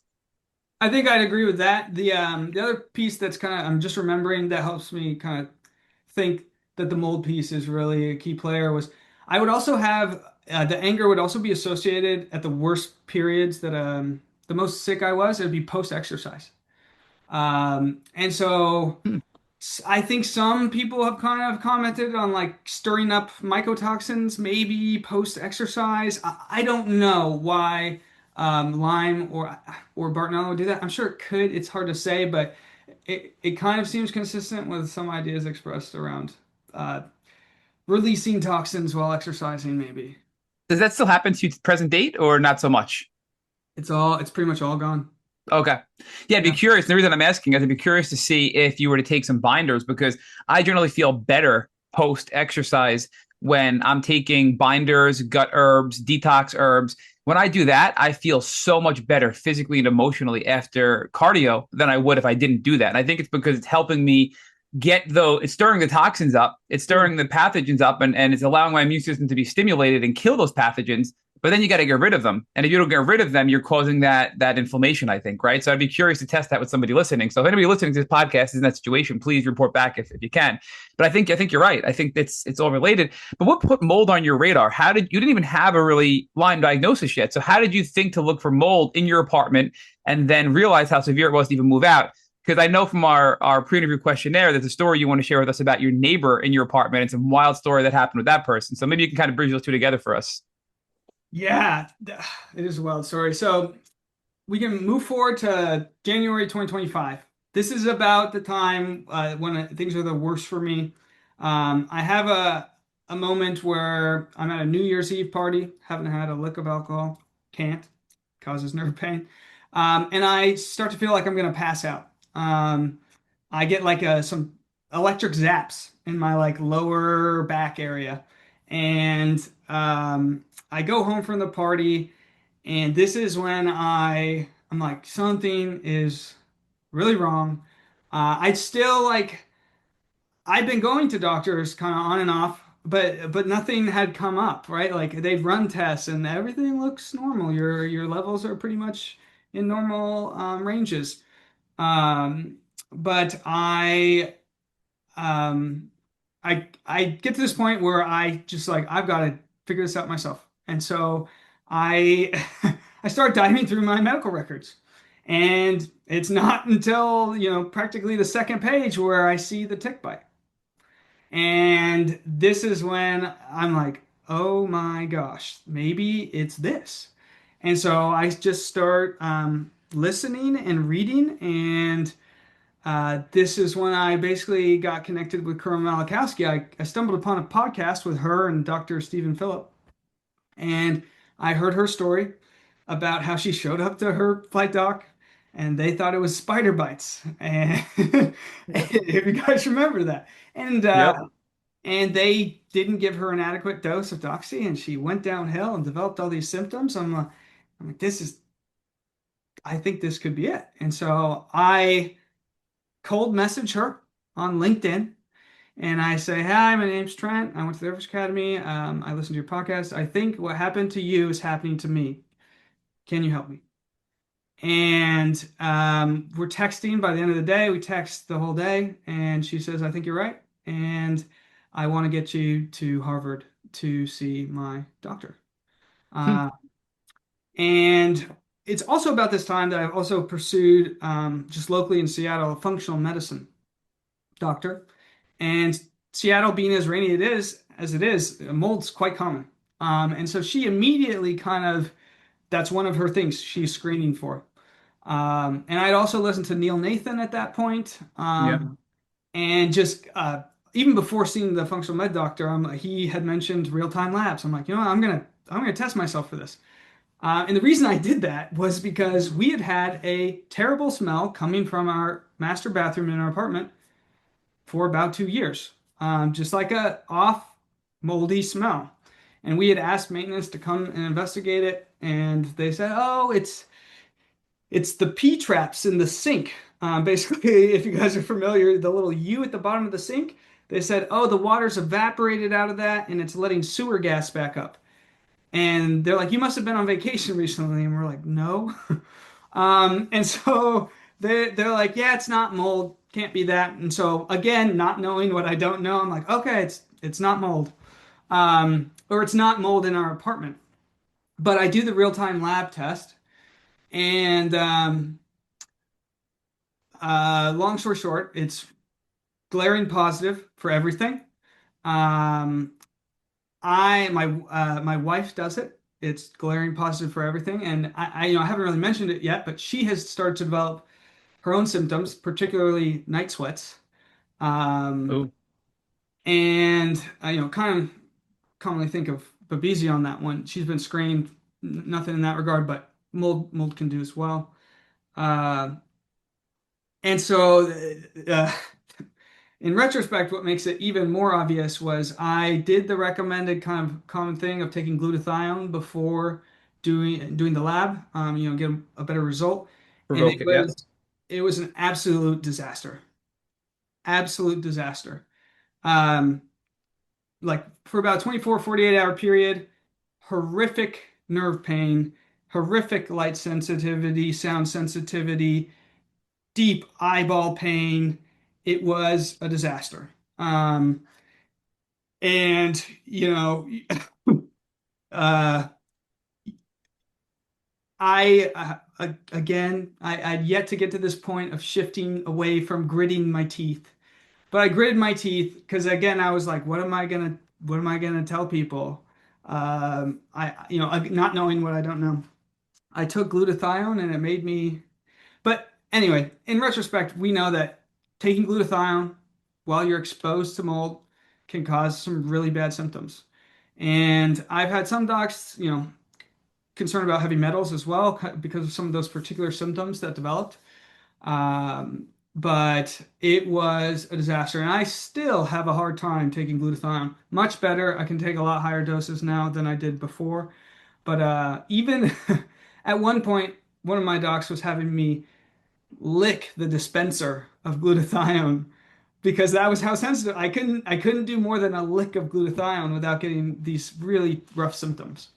I think I'd agree with that. The other piece that's kind of I'm just remembering that helps me kind of think that the mold piece is really a key player was I would also have the anger would also be associated at the worst periods that the most sick I was. It would be post exercise. And so Hmm. I think some people have kind of commented on like stirring up mycotoxins, maybe post exercise. I don't know why Lyme or Bartonella would do that. I'm sure it could. It's hard to say, but it kind of seems consistent with some ideas expressed around uh, releasing toxins while exercising. Maybe Does that still happen to you to present date or not so much? it's pretty much all gone. Okay. Yeah, I'd be Yeah. curious. The reason I'm asking is I'd be curious to see if you were to take some binders because I generally feel better post exercise when I'm taking binders, gut herbs, detox herbs. When I do that, I feel so much better physically and emotionally after cardio than I would if I didn't do that. And I think it's because it's helping me it's stirring the toxins up, it's Mm. stirring the pathogens up, and it's allowing my immune system to be stimulated and kill those pathogens, but then you got to get rid of them. And if you don't get rid of them, you're causing that inflammation, I think, right? So I'd be curious to test that with somebody listening. So if anybody listening to this podcast is in that situation, please report back if you can. But I think you're right. I think it's all related. But what put mold on your radar? You didn't even have a really Lyme diagnosis yet. So how did you think to look for mold in your apartment and then realize how severe it was to even move out? Because I know from our pre-interview questionnaire, there's a story you want to share with us about your neighbor in your apartment and some wild story that happened with that person. So maybe you can kind of bridge those two together for us. Yeah, it is a wild story. So we can move forward to January 2025. This is about the time when things are the worst for me. I have a moment where I'm at a New Year's Eve party, haven't had a lick of alcohol, can't, causes nerve pain, and I start to feel like I'm gonna pass out. I get like some electric zaps in my like lower back area, and I go home from the party. And this is when I'm like, something is really wrong. I'd still like I've been going to doctors kind of on and off, but nothing had come up, right? Like they'd run tests and everything looks normal. Your levels are pretty much in normal ranges. Um, but um, I get to this point where I just like I've got to figure this out myself, and so I I start diving through my medical records, and it's not until practically the second page where I see the tick bite, and this is when I'm like, oh my gosh, maybe it's this, and so I just start listening and reading and. This is when I basically got connected with Colonel Malachowski. I stumbled upon a podcast with her and Dr. Stephen Phillip, and I heard her story about how she showed up to her flight doc and they thought it was spider bites. And if you guys remember that. And Yep. and they didn't give her an adequate dose of doxy, and she went downhill and developed all these symptoms. I'm like, I think this could be it. And so I cold message her on LinkedIn and I say, hi, my name's Trent. I went to the Air Force Academy. I listened to your podcast. I think what happened to you is happening to me. Can you help me? And we're texting by the end of the day. We text the whole day. And she says, I think you're right. And I want to get you to Harvard to see my doctor. Hmm. Uh, and it's also about this time that I've also pursued just locally in Seattle, a functional medicine doctor. And Seattle being as rainy as it is, mold's quite common. And so she immediately that's one of her things she's screening for. And I'd also listened to Neil Nathan at that point. Yeah. And just even before seeing the functional med doctor, he had mentioned real-time labs. I'm like, I'm gonna test myself for this. And the reason I did that was because we had a terrible smell coming from our master bathroom in our apartment for about 2 years, just like a off moldy smell. And we had asked maintenance to come and investigate it, and they said, "Oh, it's the P traps in the sink." Basically, if you guys are familiar, the little U at the bottom of the sink, they said, "Oh, the water's evaporated out of that, and it's letting sewer gas back up." And they're like, "You must have been on vacation recently," and we're like, "No." And so they're like, yeah, it's not mold, can't be that. And so again, not knowing what I don't know, I'm like, okay, it's not mold, or it's not mold in our apartment. But I do the real time lab test, and long story short, it's glaring positive for everything. Um, my wife does it. It's glaring positive for everything, and I haven't really mentioned it yet, but she has started to develop her own symptoms, particularly night sweats. Um, Oh. and kind of commonly think of Babesia on that one. She's been screened, nothing in that regard, but mold can do as well. Uh, and so, uh, in retrospect, what makes it even more obvious was I did the recommended kind of common thing of taking glutathione before doing the lab, get a better result, and Provoke it. Yeah. it was an absolute disaster, absolute disaster. Um, like for about 24, 48 hour period, horrific nerve pain, horrific light sensitivity, sound sensitivity, deep eyeball pain. It was a disaster. And uh, I'd yet to get to this point of shifting away from gritting my teeth. But I gritted my teeth because again, I was like, what am I gonna tell people? Not knowing what I don't know. I took glutathione and it made me. But anyway, in retrospect, we know that taking glutathione while you're exposed to mold can cause some really bad symptoms. And I've had some docs, concerned about heavy metals as well because of some of those particular symptoms that developed. But it was a disaster, and I still have a hard time taking glutathione. Much better. I can take a lot higher doses now than I did before. But even at one point, one of my docs was having me lick the dispenser of glutathione because that was how sensitive I couldn't do more than a lick of glutathione without getting these really rough symptoms.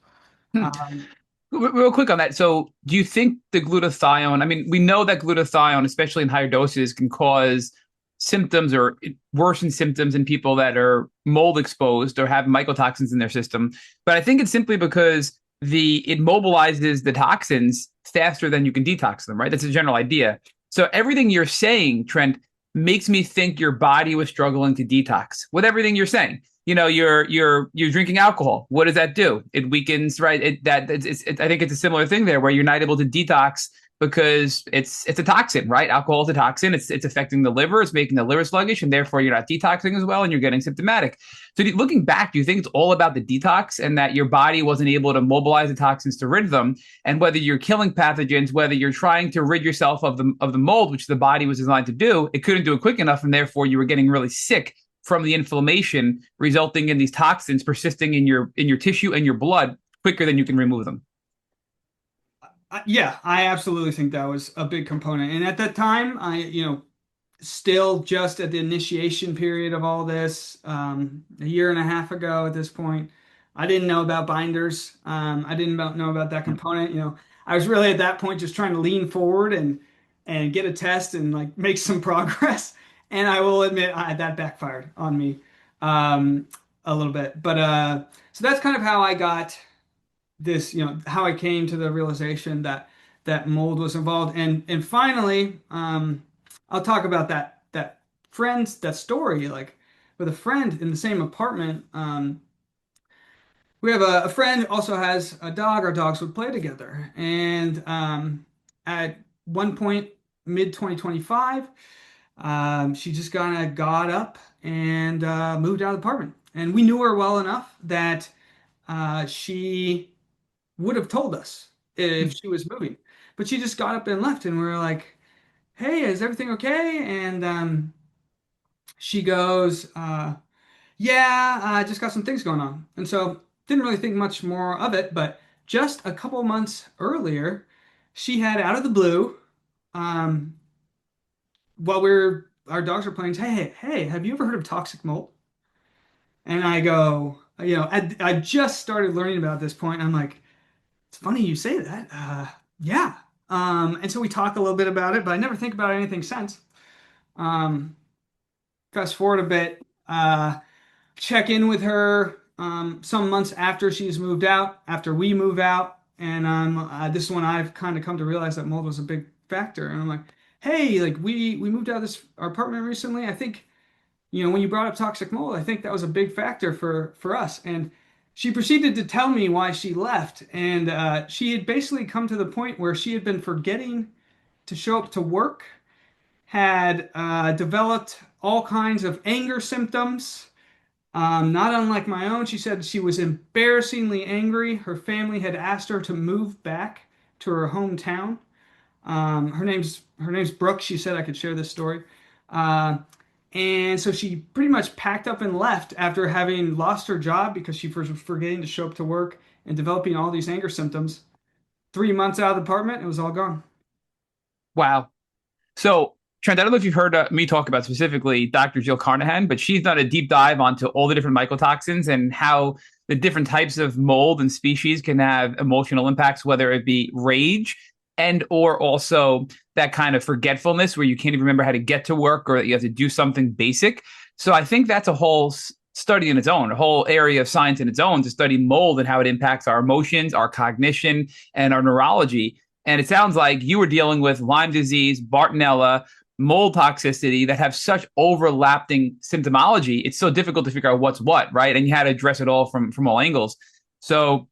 Hmm. Um, Real quick on that. So, do you think the glutathione? I mean, we know that glutathione, especially in higher doses, can cause symptoms or worsen symptoms in people that are mold exposed or have mycotoxins in their system. But I think it's simply because it mobilizes the toxins faster than you can detox them. Right? That's a general idea. So everything you're saying, Trent, makes me think your body was struggling to detox with everything you're saying. You're drinking alcohol. What does that do? It weakens, right? I think it's a similar thing there where you're not able to detox because it's a toxin, right? Alcohol is a toxin. It's affecting the liver. It's making the liver sluggish, and therefore you're not detoxing as well, and you're getting symptomatic. So looking back, do you think it's all about the detox and that your body wasn't able to mobilize the toxins to rid of them? And whether you're killing pathogens, whether you're trying to rid yourself of the mold, which the body was designed to do, it couldn't do it quick enough, and therefore you were getting really sick from the inflammation, resulting in these toxins persisting in your tissue and your blood quicker than you can remove them. yeah, I absolutely think that was a big component. And at that time, still just at the initiation period of all this, a year and a half ago at this point, I didn't know about binders. I didn't know about that component. I was really at that point just trying to lean forward and get a test and like make some progress. And I will admit that backfired on me um, a little bit. But so that's kind of how I got this, how I came to the realization that mold was involved. And finally, I'll talk about that story, like with a friend in the same apartment. We have a friend who also has a dog. Our dogs would play together. And at one point, mid 2025, she just kind of got up and moved out of the apartment. And we knew her well enough that she would have told us if she was moving. But she just got up and left, and we were like, "Hey, is everything okay?" And she goes, "Yeah, I just got some things going on." And so didn't really think much more of it. But just a couple months earlier, she had out of the blue, um, while our dogs were playing, "Hey, have you ever heard of toxic mold?" And I go, I just started learning about this point. I'm like, it's funny you say that. Yeah. And so we talk a little bit about it, but I never think about anything since. Um, Fast forward a bit, check in with her some months after she's moved out, after we move out. And this is when I've kind of come to realize that mold was a big factor. And I'm like, hey, like we moved out of our apartment recently. I think when you brought up toxic mold, I think that was a big factor for us. And she proceeded to tell me why she left, and she had basically come to the point where she had been forgetting to show up to work, had developed all kinds of anger symptoms, not unlike my own. She said she was embarrassingly angry. Her family had asked her to move back to her hometown. Her name's Brooke. She said I could share this story. Uh, and so she pretty much packed up and left after having lost her job because she was forgetting to show up to work and developing all these anger symptoms. 3 months out of the apartment, it was all gone. Wow. So, Trent, I don't know if you've heard me talk about specifically Dr. Jill Carnahan, but she's done a deep dive onto all the different mycotoxins and how the different types of mold and species can have emotional impacts, whether it be rage and or also that kind of forgetfulness where you can't even remember how to get to work or that you have to do something basic. So I think that's a whole study in its own, a whole area of science in its own to study mold and how it impacts our emotions, our cognition, and our neurology. And it sounds like you were dealing with Lyme disease, Bartonella, mold toxicity that have such overlapping symptomology. It's so difficult to figure out what's what, right? And you had to address it all from all angles. So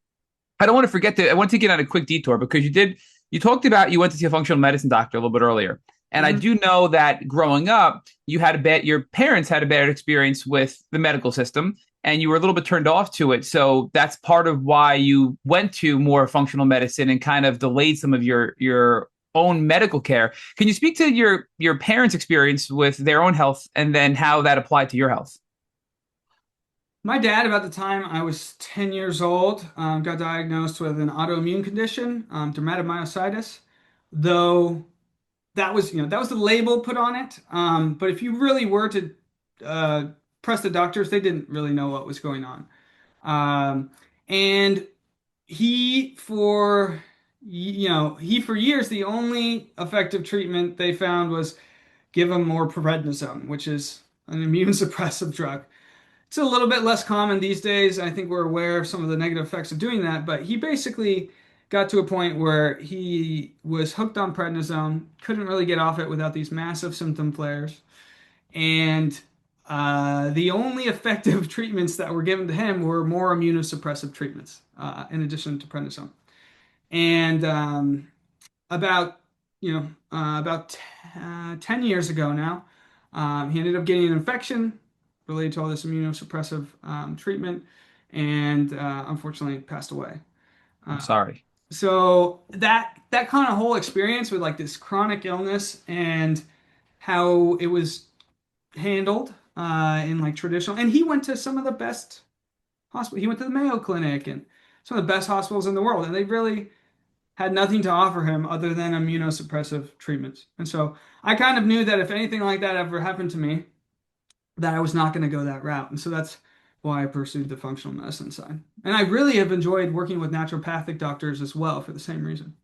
I don't want to forget I want to get on a quick detour because you talked about you went to see a functional medicine doctor a little bit earlier. And I Mhm. do know that growing up, your parents had a bad experience with the medical system and you were a little bit turned off to it. So that's part of why you went to more functional medicine and kind of delayed some of your own medical care. Can you speak to your parents' experience with their own health and then how that applied to your health? My dad, about the time I was 10 years old, got diagnosed with an autoimmune condition, dermatomyositis, though that was the label put on it. But if you really were to uh, press the doctors, they didn't really know what was going on. And he for he for years the only effective treatment they found was give him more prednisone, which is an immune suppressive drug. It's a little bit less common these days. I think we're aware of some of the negative effects of doing that, but he basically got to a point where he was hooked on prednisone, couldn't really get off it without these massive symptom flares. And the only effective treatments that were given to him were more immunosuppressive treatments, in addition to prednisone. And about about 10 years ago now, he ended up getting an infection related to all this immunosuppressive treatment, and unfortunately passed away. I'm Uh, sorry. so that kind of whole experience with like this chronic illness and how it was handled in like traditional, and he went to some of the best hospital. He went to the Mayo Clinic and some of the best hospitals in the world, and they really had nothing to offer him other than immunosuppressive treatments. And so I kind of knew that if anything like that ever happened to me, that I was not going to go that route. And so that's why I pursued the functional medicine side. And I really have enjoyed working with naturopathic doctors as well for the same reason.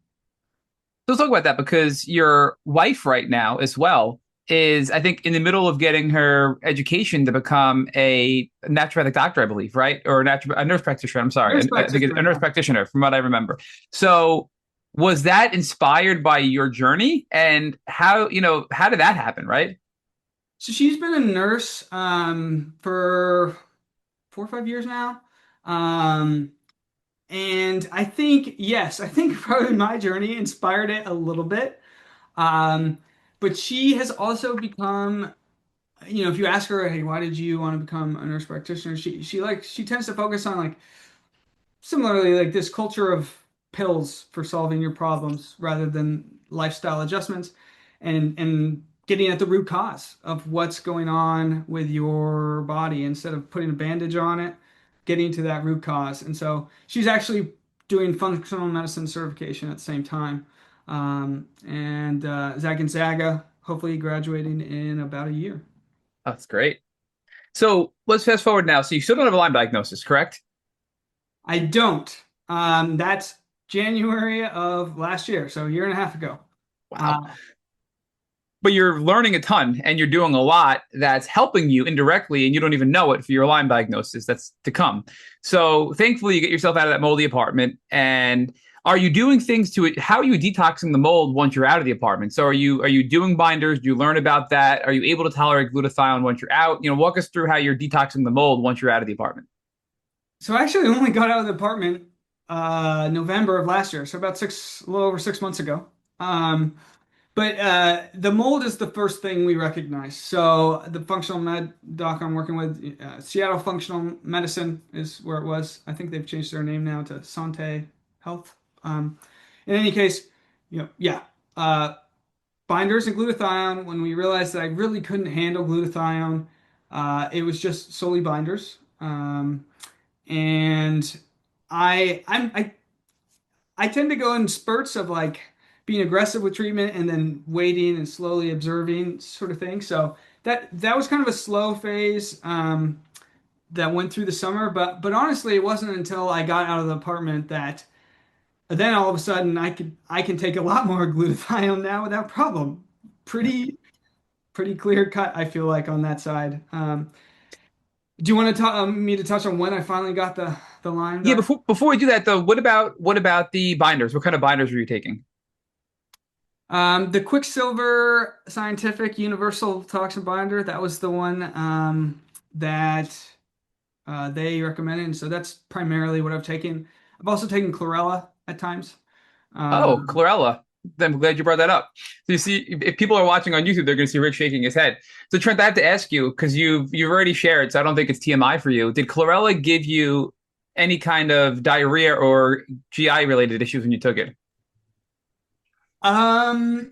So let's talk about that because your wife right now as well is, I think, in the middle of getting her education to become a naturopathic doctor, I believe, right? Or a nurse practitioner. I'm sorry. Nurse I think it's a practitioner. nurse practitioner from what I remember. So was that inspired by your journey and how did that happen, right? So she's been a nurse for 4 or 5 years now. Um, and I think, yes, I think probably my journey inspired it a little bit. Um, but she has also become, if you ask her, hey, why did you want to become a nurse practitioner? She tends to focus on like similarly like this culture of pills for solving your problems rather than lifestyle adjustments and getting at the root cause of what's going on with your body instead of putting a bandage on it, getting to that root cause. And so she's actually doing functional medicine certification at the same time. And Zag and Zaga, hopefully graduating in about a year. That's great. So let's fast forward now. So you still don't have a Lyme diagnosis, correct? I don't. That's January of last year, so a year and a half ago. Wow. Uh, But you're learning a ton and you're doing a lot that's helping you indirectly and you don't even know it for your Lyme diagnosis that's to come. So thankfully you get yourself out of that moldy apartment. And are you doing things to it? How are you detoxing the mold once you're out of the apartment? So are you doing binders? Do you learn about that? Are you able to tolerate glutathione once you're out? Walk us through how you're detoxing the mold once you're out of the apartment. so I actually only got out of the apartment November of last year, so a little over 6 months ago. But the mold is the first thing we recognize. So the functional med doc I'm working with, Seattle Functional Medicine is where it was. I think they've changed their name now to Sante Health. In any case, yeah. binders and glutathione. When we realized that I really couldn't handle glutathione, it was just solely binders. And I tend to go in spurts of like being aggressive with treatment and then waiting and slowly observing sort of thing. So that was kind of a slow phase that went through the summer. But honestly, it wasn't until I got out of the apartment that then all of a sudden I can take a lot more glutathione now without problem. Pretty pretty clear cut, I feel like on that side. Do you want to me to touch on when I finally got the Lyme, Yeah, Doc? before we do that though, what about the binders? What kind of binders were you taking? The Quicksilver Scientific Universal Toxin Binder, that was the one that they recommended. And so that's primarily what I've taken. I've also taken chlorella at times. Oh, Um, chlorella. I'm glad you brought that up. So you see, if people are watching on YouTube, they're going to see Rick shaking his head. So Trent, I have to ask you because you've already shared, so I don't think it's TMI for you. Did chlorella give you any kind of diarrhea or GI related issues when you took it? um,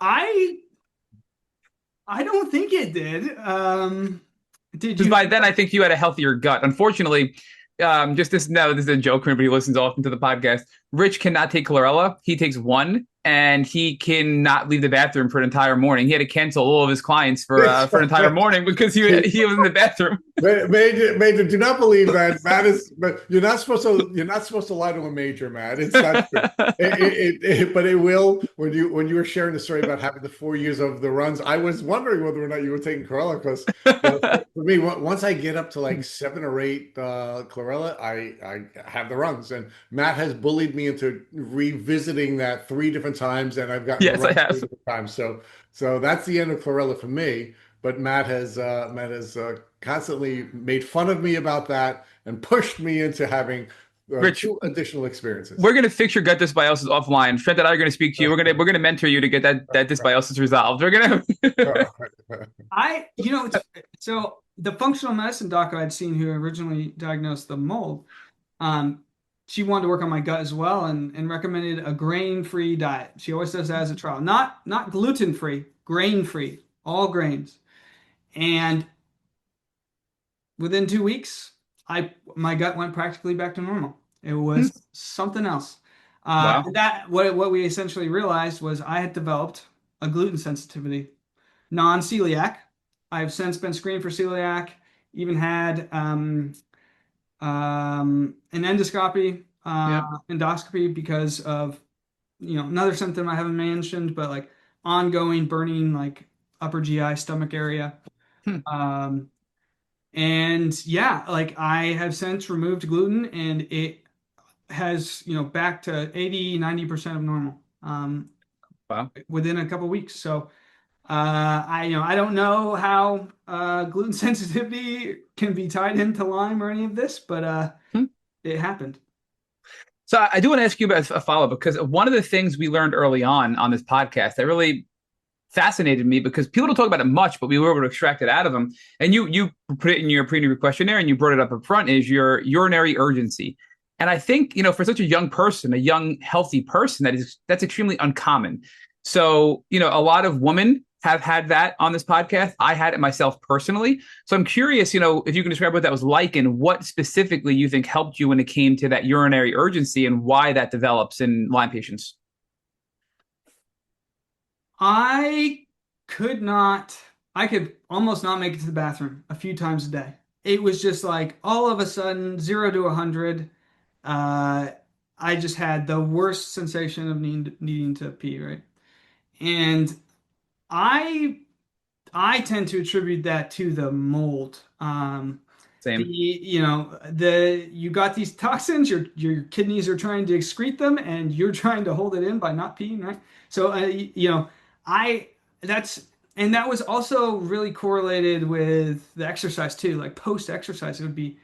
I I don't think it did. Did Because you? by then, I think you had a healthier gut. Unfortunately, just this no, this is a joke for anybody who listens often to the podcast. Rich cannot take chlorella. He takes one, and he cannot leave the bathroom for an entire morning. He had to cancel all of his clients for an entire morning because he was in the bathroom. Major, do not believe that. Matt is, but you're not supposed to lie to a major, Matt. It's not true. But it will when you were sharing the story about having the 4 years of the runs. I was wondering whether or not you were taking chlorella because for me, once I get up to like 7 or 8 chlorella, I have the runs. And Matt has bullied me into revisiting that 3 different times, and I've gotten the Yes, I runs three have. different times. So that's the end of chlorella for me. But Matt has constantly made fun of me about that and pushed me into having Rich, 2 additional experiences. we're gonna fix your gut dysbiosis offline. Trent and I are gonna speak to you. We're gonna mentor you to get that dysbiosis resolved. We're gonna. So the functional medicine doc I'd seen who originally diagnosed the mold, um, she wanted to work on my gut as well and recommended a grain-free diet. She always does that as a trial, not gluten-free, grain-free, all grains. And within 2 weeks, my gut went practically back to normal. It was something else. Wow. That what we essentially realized was I had developed a gluten sensitivity, non-celiac. I've since been screened for celiac. Even had an Yeah. endoscopy because of another symptom I haven't mentioned, but like ongoing burning, like upper GI stomach area. Hmm. And yeah, like I have since removed gluten and it has, back to 80-90% of normal Wow. within a couple weeks. So I don't know how gluten sensitivity can be tied into Lyme or any of this, but Hmm. it happened. So I do want to ask you about a follow-up because one of the things we learned early on this podcast that really fascinated me because people don't talk about it much, but we were able to extract it out of them. And you put it in your pre-interview questionnaire and you brought it up front is your urinary urgency. And I think, for such a young person, a young, healthy person, that's extremely uncommon. So, a lot of women have had that on this podcast. I had it myself personally. So I'm curious, if you can describe what that was like and what specifically you think helped you when it came to that urinary urgency and why that develops in Lyme patients. I could not, I could almost not make it to the bathroom a few times a day. It was just like all of a sudden, 0 to 100. Uh, I just had the worst sensation of needing to pee, right? And I I tend to attribute that to the mold. Same. You got these toxins, your kidneys are trying to excrete them, and you're trying to hold it in by not peeing, right? So, I that's and that was also really correlated with the exercise too. Like post exercise, it would be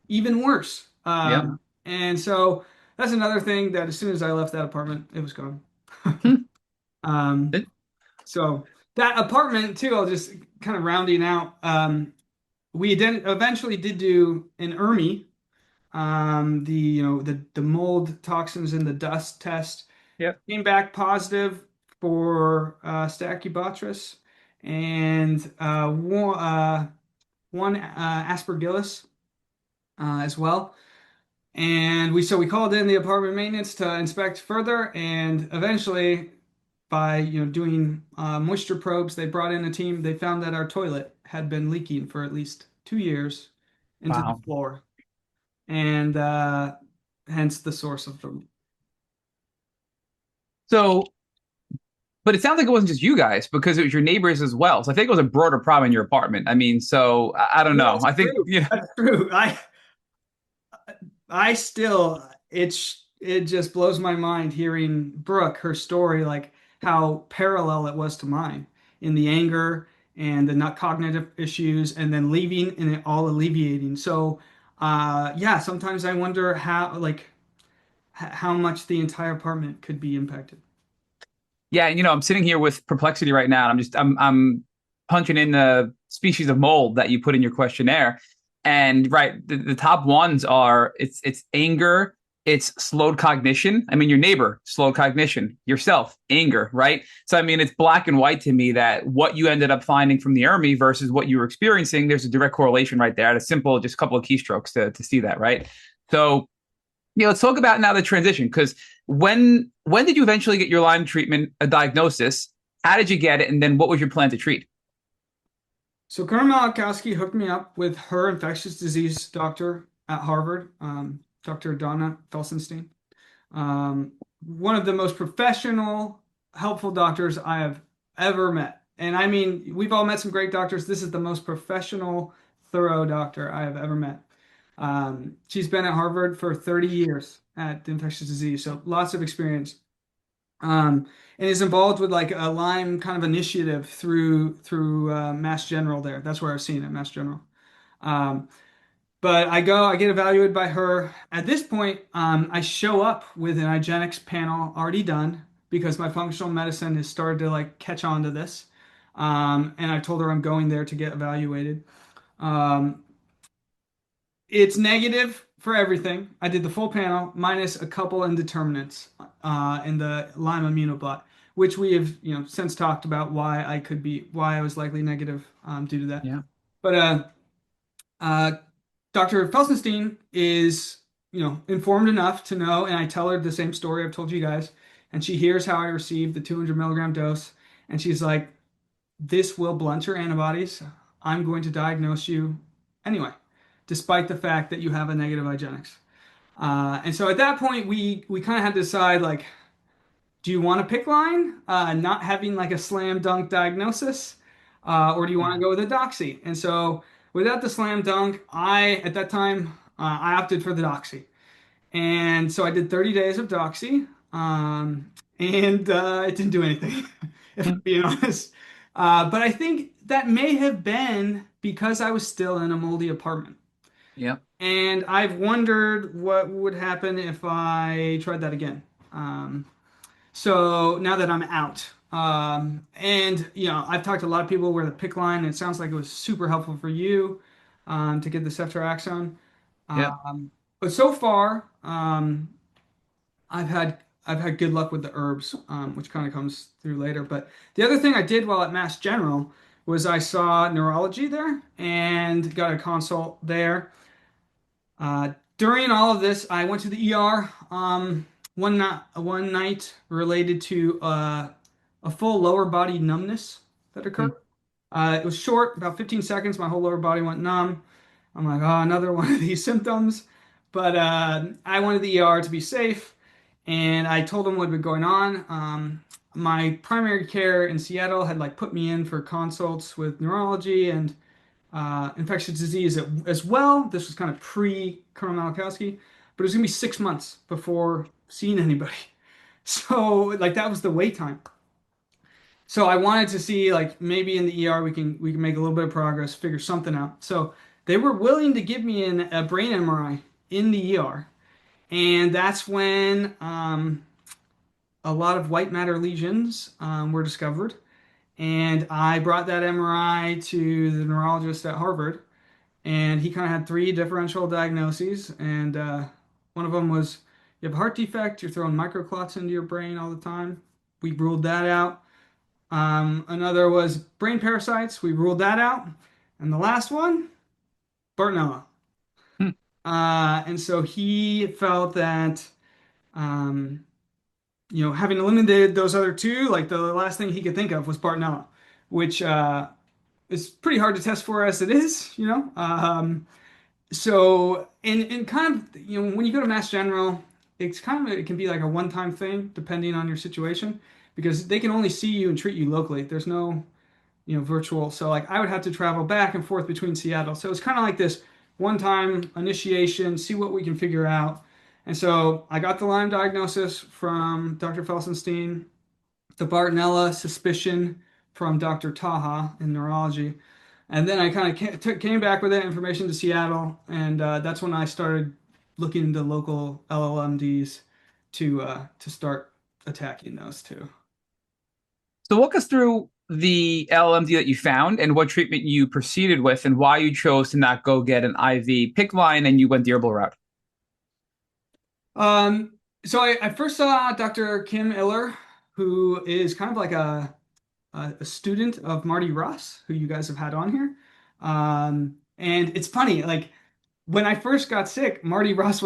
even worse. Yeah. And so that's another thing that as soon as I left that apartment, it was gone. Hmm. Um, so that apartment too, I'll just kind of rounding out. We then eventually did do an ERMI, the mold toxins in the dust test Yep. came back positive for Stachybotrys and one Aspergillus as well. And we called in the apartment maintenance to inspect further, and eventually, by doing moisture probes, they brought in a team. They found that our toilet had been leaking for at least 2 years into the Wow. floor, and hence the source of the. So, but it sounds like it wasn't just you guys because it was your neighbors as well. So I think it was a broader problem in your apartment. I mean, so I don't know. That's I think, true. That's true. I still it just blows my mind hearing Brooke, her story, like how parallel it was to mine in the anger and the not cognitive issues and then leaving and it all alleviating. So yeah, sometimes I wonder how much the entire apartment could be impacted. yeah, I'm sitting here with perplexity right now. And I'm punching in the species of mold that you put in your questionnaire. And right, the top ones are it's anger, it's slowed cognition. I mean, your neighbor, slowed cognition, yourself, anger, right? So I mean, it's black and white to me that what you ended up finding from the ERMI versus what you were experiencing, there's a direct correlation right there. At a simple, just a couple of keystrokes to see that, right? So yeah, let's talk about now the transition because when did you eventually get your Lyme treatment, a diagnosis? How did you get it, and then what was your plan to treat? So Colonel Malakowski hooked me up with her infectious disease doctor at Harvard, Dr. Donna Felsenstein. One of the most professional, helpful doctors I have ever met. And I mean, we've all met some great doctors. This is the most professional, thorough doctor I have ever met. She's been at Harvard for 30 years at infectious disease, so lots of experience. And is involved with like a Lyme kind of initiative through Mass General there. That's where I've seen it, Mass General. Um, but I get evaluated by her. At this point, I show up with an IGeneX panel already done because my functional medicine has started to like catch on to this. And I told her I'm going there to get evaluated. Um, it's negative for everything. I did the full panel minus a couple indeterminates in the Lyme immunoblot, which we have since talked about why I was likely negative due to that. Yeah. But uh, Dr. Felsenstein is, informed enough to know, and I tell her the same story I've told you guys, and she hears how I received the 200 milligram dose, and she's like, "This will blunt your antibodies. I'm going to diagnose you anyway, despite the fact that you have a negative IGeneX." And so at that point, we kind of had to decide like, do you want to pick Lyme, not having like a slam dunk diagnosis, or do you want to go with a doxy? And so without the slam dunk, at that time I opted for the doxy, and so I did 30 days of doxy, and it didn't do anything, if I'm being honest. But I think that may have been because I was still in a moldy apartment. Yeah. And I've wondered what would happen if I tried that again. So now that I'm out, and I've talked to a lot of people where the pick line, and it sounds like it was super helpful for you to get the ceftriaxone. Yeah. But so far, I've had good luck with the herbs, which kind of comes through later. But the other thing I did while at Mass General was I saw neurology there and got a consult there. During all of this, I went to the ER one night related to a full lower body numbness that occurred. Mm. It was short, about 15 seconds. My whole lower body went numb. I'm like, oh, another one of these symptoms. But I went to the ER to be safe, and I told them what had been going on. My primary care in Seattle had like put me in for consults with neurology and infectious disease as well. This was kind of pre Colonel Malakowski, but it was gonna be 6 months before seeing anybody. So like that was the wait time. So I wanted to see like maybe in the ER we can make a little bit of progress, figure something out. So they were willing to give me a brain MRI in the ER, and that's when a lot of white matter lesions were discovered. And I brought that MRI to the neurologist at Harvard, and he kind of had three differential diagnoses. And one of them was you have a heart defect, you're throwing microclots into your brain all the time. We ruled that out. Another was brain parasites. We ruled that out. And the last one, Bartonella. Hmm. And so he felt that, um, having eliminated those other two, like the last thing he could think of was Bartonella, which is pretty hard to test for as it is. So, and kind of, when you go to Mass General, it can be like a one-time thing depending on your situation because they can only see you and treat you locally. There's no, virtual. So like I would have to travel back and forth between Seattle. So it's kind of like this one-time initiation, see what we can figure out. And so I got the Lyme diagnosis from Dr. Felsenstein, the Bartonella suspicion from Dr. Taha in neurology. And then I kind of came back with that information to Seattle, and that's when I started looking into local LLMDs to start attacking those too. So walk us through the LMD that you found and what treatment you proceeded with and why you chose to not go get an IV PICC line and you went the herbal route. So I first saw Dr. Kim Iller, who is kind of like a student of Marty Ross, who you guys have had on here. And it's funny, like when I first got sick, Dr. Ross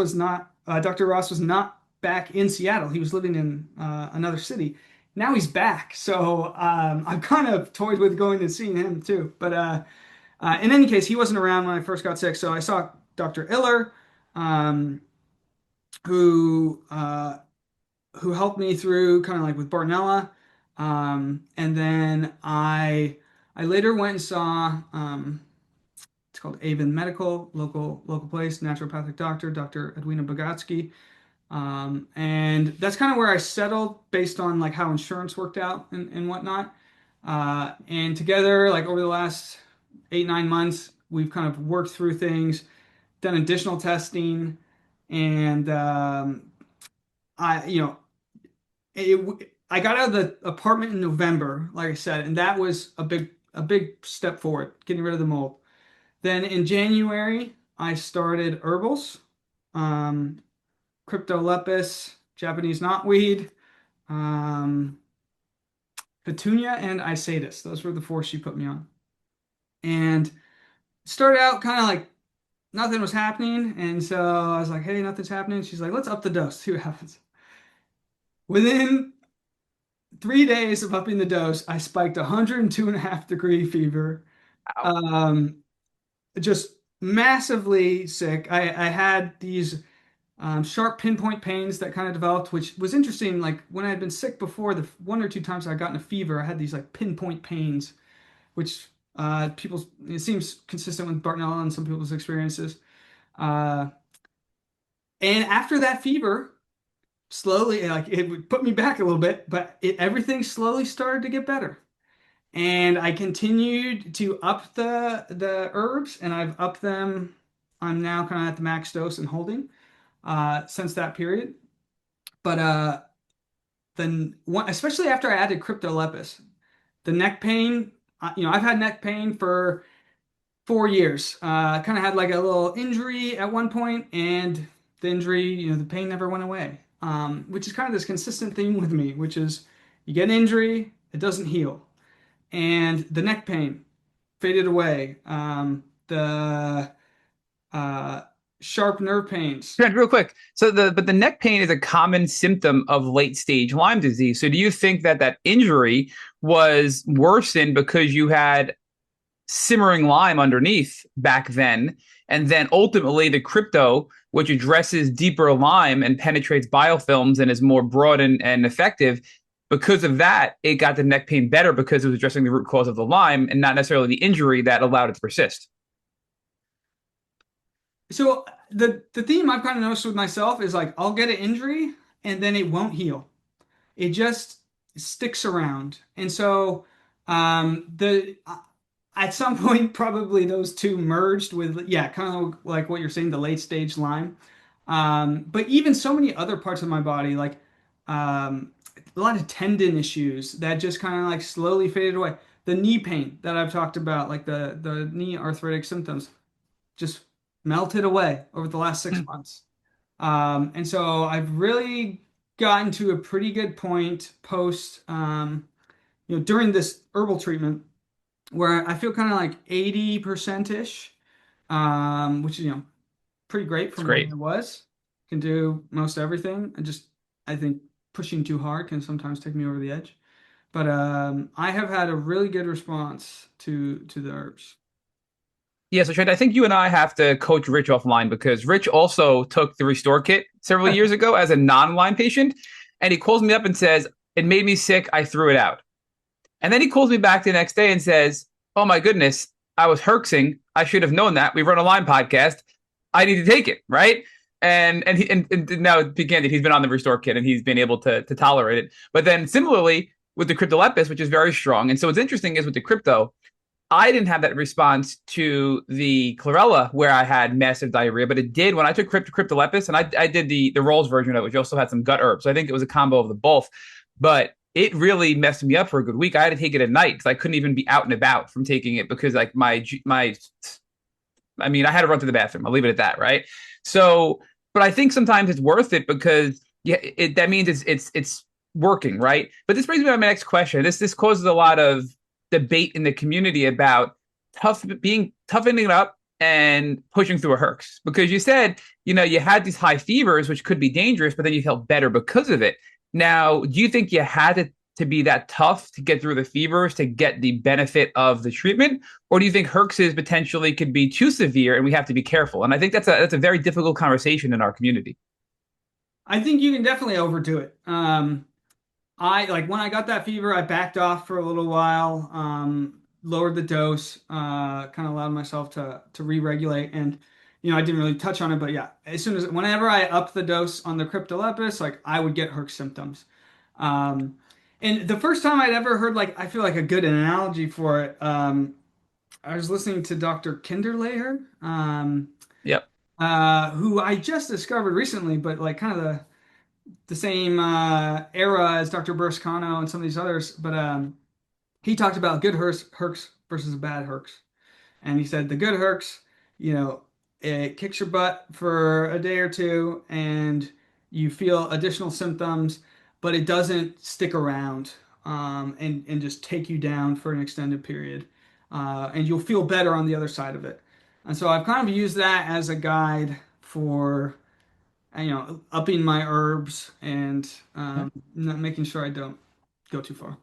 was not back in Seattle. He was living in another city. Now he's back. So I've kind of toyed with going and seeing him too. But in any case, he wasn't around when I first got sick. So I saw Dr. Iller, um, who who helped me through kind of like with Bartonella. And then I later went and saw it's called Avon Medical, local place, naturopathic doctor, Dr. Edwina Bogatsky. And that's kind of where I settled based on like how insurance worked out and whatnot. And together, like over the last 8, 9 months, we've kind of worked through things, done additional testing, and I, you know, I got out of the apartment in November, like I said, and that was a big step forward, getting rid of the mold. Then in January, I started herbals, um, cryptolepis, Japanese knotweed, um, petunia, and isatis. Those were the four she put me on. And started out kind of like nothing was happening, and so I was like, "Hey, nothing's happening." She's like, "Let's up the dose, see what happens." Within 3 days of upping the dose, I spiked 102.5 degree fever. Wow. Um, just massively sick. I had these sharp pinpoint pains that kind of developed, which was interesting. Like when I had been sick before, the one or two times I gotten a fever, I had these like pinpoint pains, which it seems consistent with Bartonella and some people's experiences. Uh, and after that fever, slowly, like it would put me back a little bit, but everything slowly started to get better. And I continued to up the herbs, and I've upped them. I'm now kind of at the max dose and holding since that period. But then one, especially after I added cryptolepis, the neck pain. I've had neck pain for 4 years. Kind of had like a little injury at one point, and the injury, the pain never went away. Which is kind of this consistent theme with me, which is you get an injury, it doesn't heal, and the neck pain faded away. The uh, sharp nerve pains. Trent, real quick. But the neck pain is a common symptom of late stage Lyme disease. So do you think that injury was worsened because you had simmering Lyme underneath back then, and then ultimately the crypto, which addresses deeper Lyme and penetrates biofilms and is more broad and effective, because of that, it got the neck pain better because it was addressing the root cause of the Lyme and not necessarily the injury that allowed it to persist. So the theme I've kind of noticed with myself is like I'll get an injury and then it won't heal. It just sticks around. And so the at some point probably those two merged with, yeah, kind of like what you're saying, the late stage Lyme. But even so many other parts of my body, like a lot of tendon issues that just kind of like slowly faded away. The knee pain that I've talked about, like the knee arthritic symptoms, just melted away over the last 6 months. And so I've really gotten to a pretty good point post, during this herbal treatment where I feel kind of like 80%-ish, which is, pretty great It's from where great. I was. Can do most everything. I think pushing too hard can sometimes take me over the edge. But I have had a really good response to the herbs. Yeah, so Trent, I think you and I have to coach Rich offline because Rich also took the Restore Kit several years ago as a non-Lyme patient, and he calls me up and says, "It made me sick. I threw it out." And then he calls me back the next day and says, "Oh my goodness, I was herxing. I should have known that. We run a Lyme podcast. I need to take it, right?" And now it began that he's been on the Restore Kit and he's been able to tolerate it. But then similarly with the Cryptolepis, which is very strong. And so what's interesting is with the crypto, I didn't have that response to the chlorella where I had massive diarrhea, but it did when I took Cryptolepis, and I did the Rolls version of it, which also had some gut herbs. So I think it was a combo of the both. But it really messed me up for a good week. I had to take it at night because I couldn't even be out and about from taking it because like I mean, I had to run to the bathroom. I'll leave it at that, right? So, but I think sometimes it's worth it because yeah, that means it's working, right? But this brings me to my next question. This causes a lot of debate in the community about toughening it up and pushing through a herx because you said you had these high fevers which could be dangerous, but then you felt better because of it. Now, do you think you had to be that tough to get through the fevers to get the benefit of the treatment, or do you think herxes potentially could be too severe and we have to be careful? And I think that's a very difficult conversation in our community. I think you can definitely overdo it. I like when I got that fever, I backed off for a little while, lowered the dose, kind of allowed myself to re-regulate, and I didn't really touch on it, but yeah, whenever I upped the dose on the Cryptolepis, like I would get herc symptoms. Um, and the first time I'd ever heard like I feel like a good analogy for it, I was listening to Dr. Kinderlayer, Yep. who I just discovered recently, but like kind of the same era as Dr. Burskano and some of these others, but he talked about good hercs versus bad hercs. And he said the good hercs, it kicks your butt for a day or two and you feel additional symptoms, but it doesn't stick around and just take you down for an extended period. And you'll feel better on the other side of it. And so I've kind of used that as a guide for upping my herbs and making sure I don't go too far.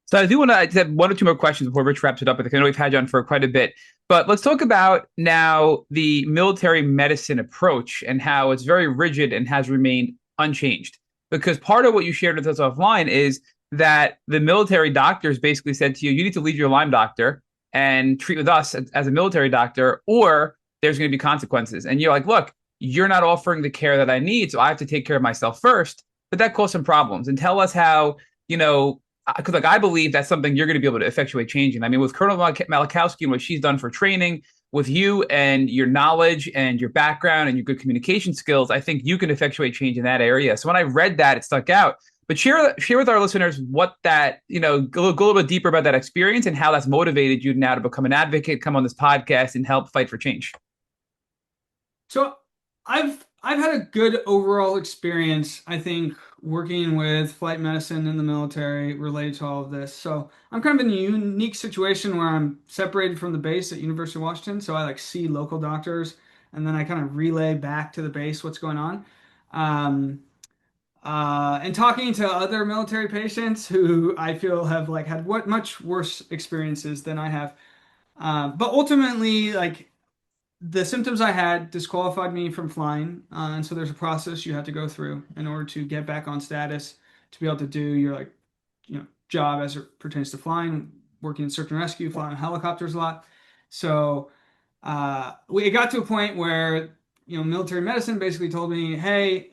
So I do want to have one or two more questions before Rich wraps it up. Because I know we've had you on for quite a bit, but let's talk about now the military medicine approach and how it's very rigid and has remained unchanged. Because part of what you shared with us offline is that the military doctors basically said to you, you need to leave your Lyme doctor and treat with us as a military doctor, or there's going to be consequences. And you're like, look, you're not offering the care that I need, so I have to take care of myself first. But that caused some problems. And tell us how, because like I believe that's something you're going to be able to effectuate changing. I mean, with Colonel Malakowski and what she's done for training, with you and your knowledge and your background and your good communication skills, I think you can effectuate change in that area. So when I read that, it stuck out. But share with our listeners what that, go a little bit deeper about that experience and how that's motivated you now to become an advocate, come on this podcast, and help fight for change. So I've had a good overall experience, I think, working with flight medicine in the military related to all of this. So I'm kind of in a unique situation where I'm separated from the base at University of Washington. So I like see local doctors and then I kind of relay back to the base what's going on. Um, and talking to other military patients who I feel have like had what much worse experiences than I have. But ultimately, like the symptoms I had disqualified me from flying, and so there's a process you have to go through in order to get back on status to be able to do your job as it pertains to flying, working in search and rescue, flying helicopters a lot. So we got to a point where military medicine basically told me, hey,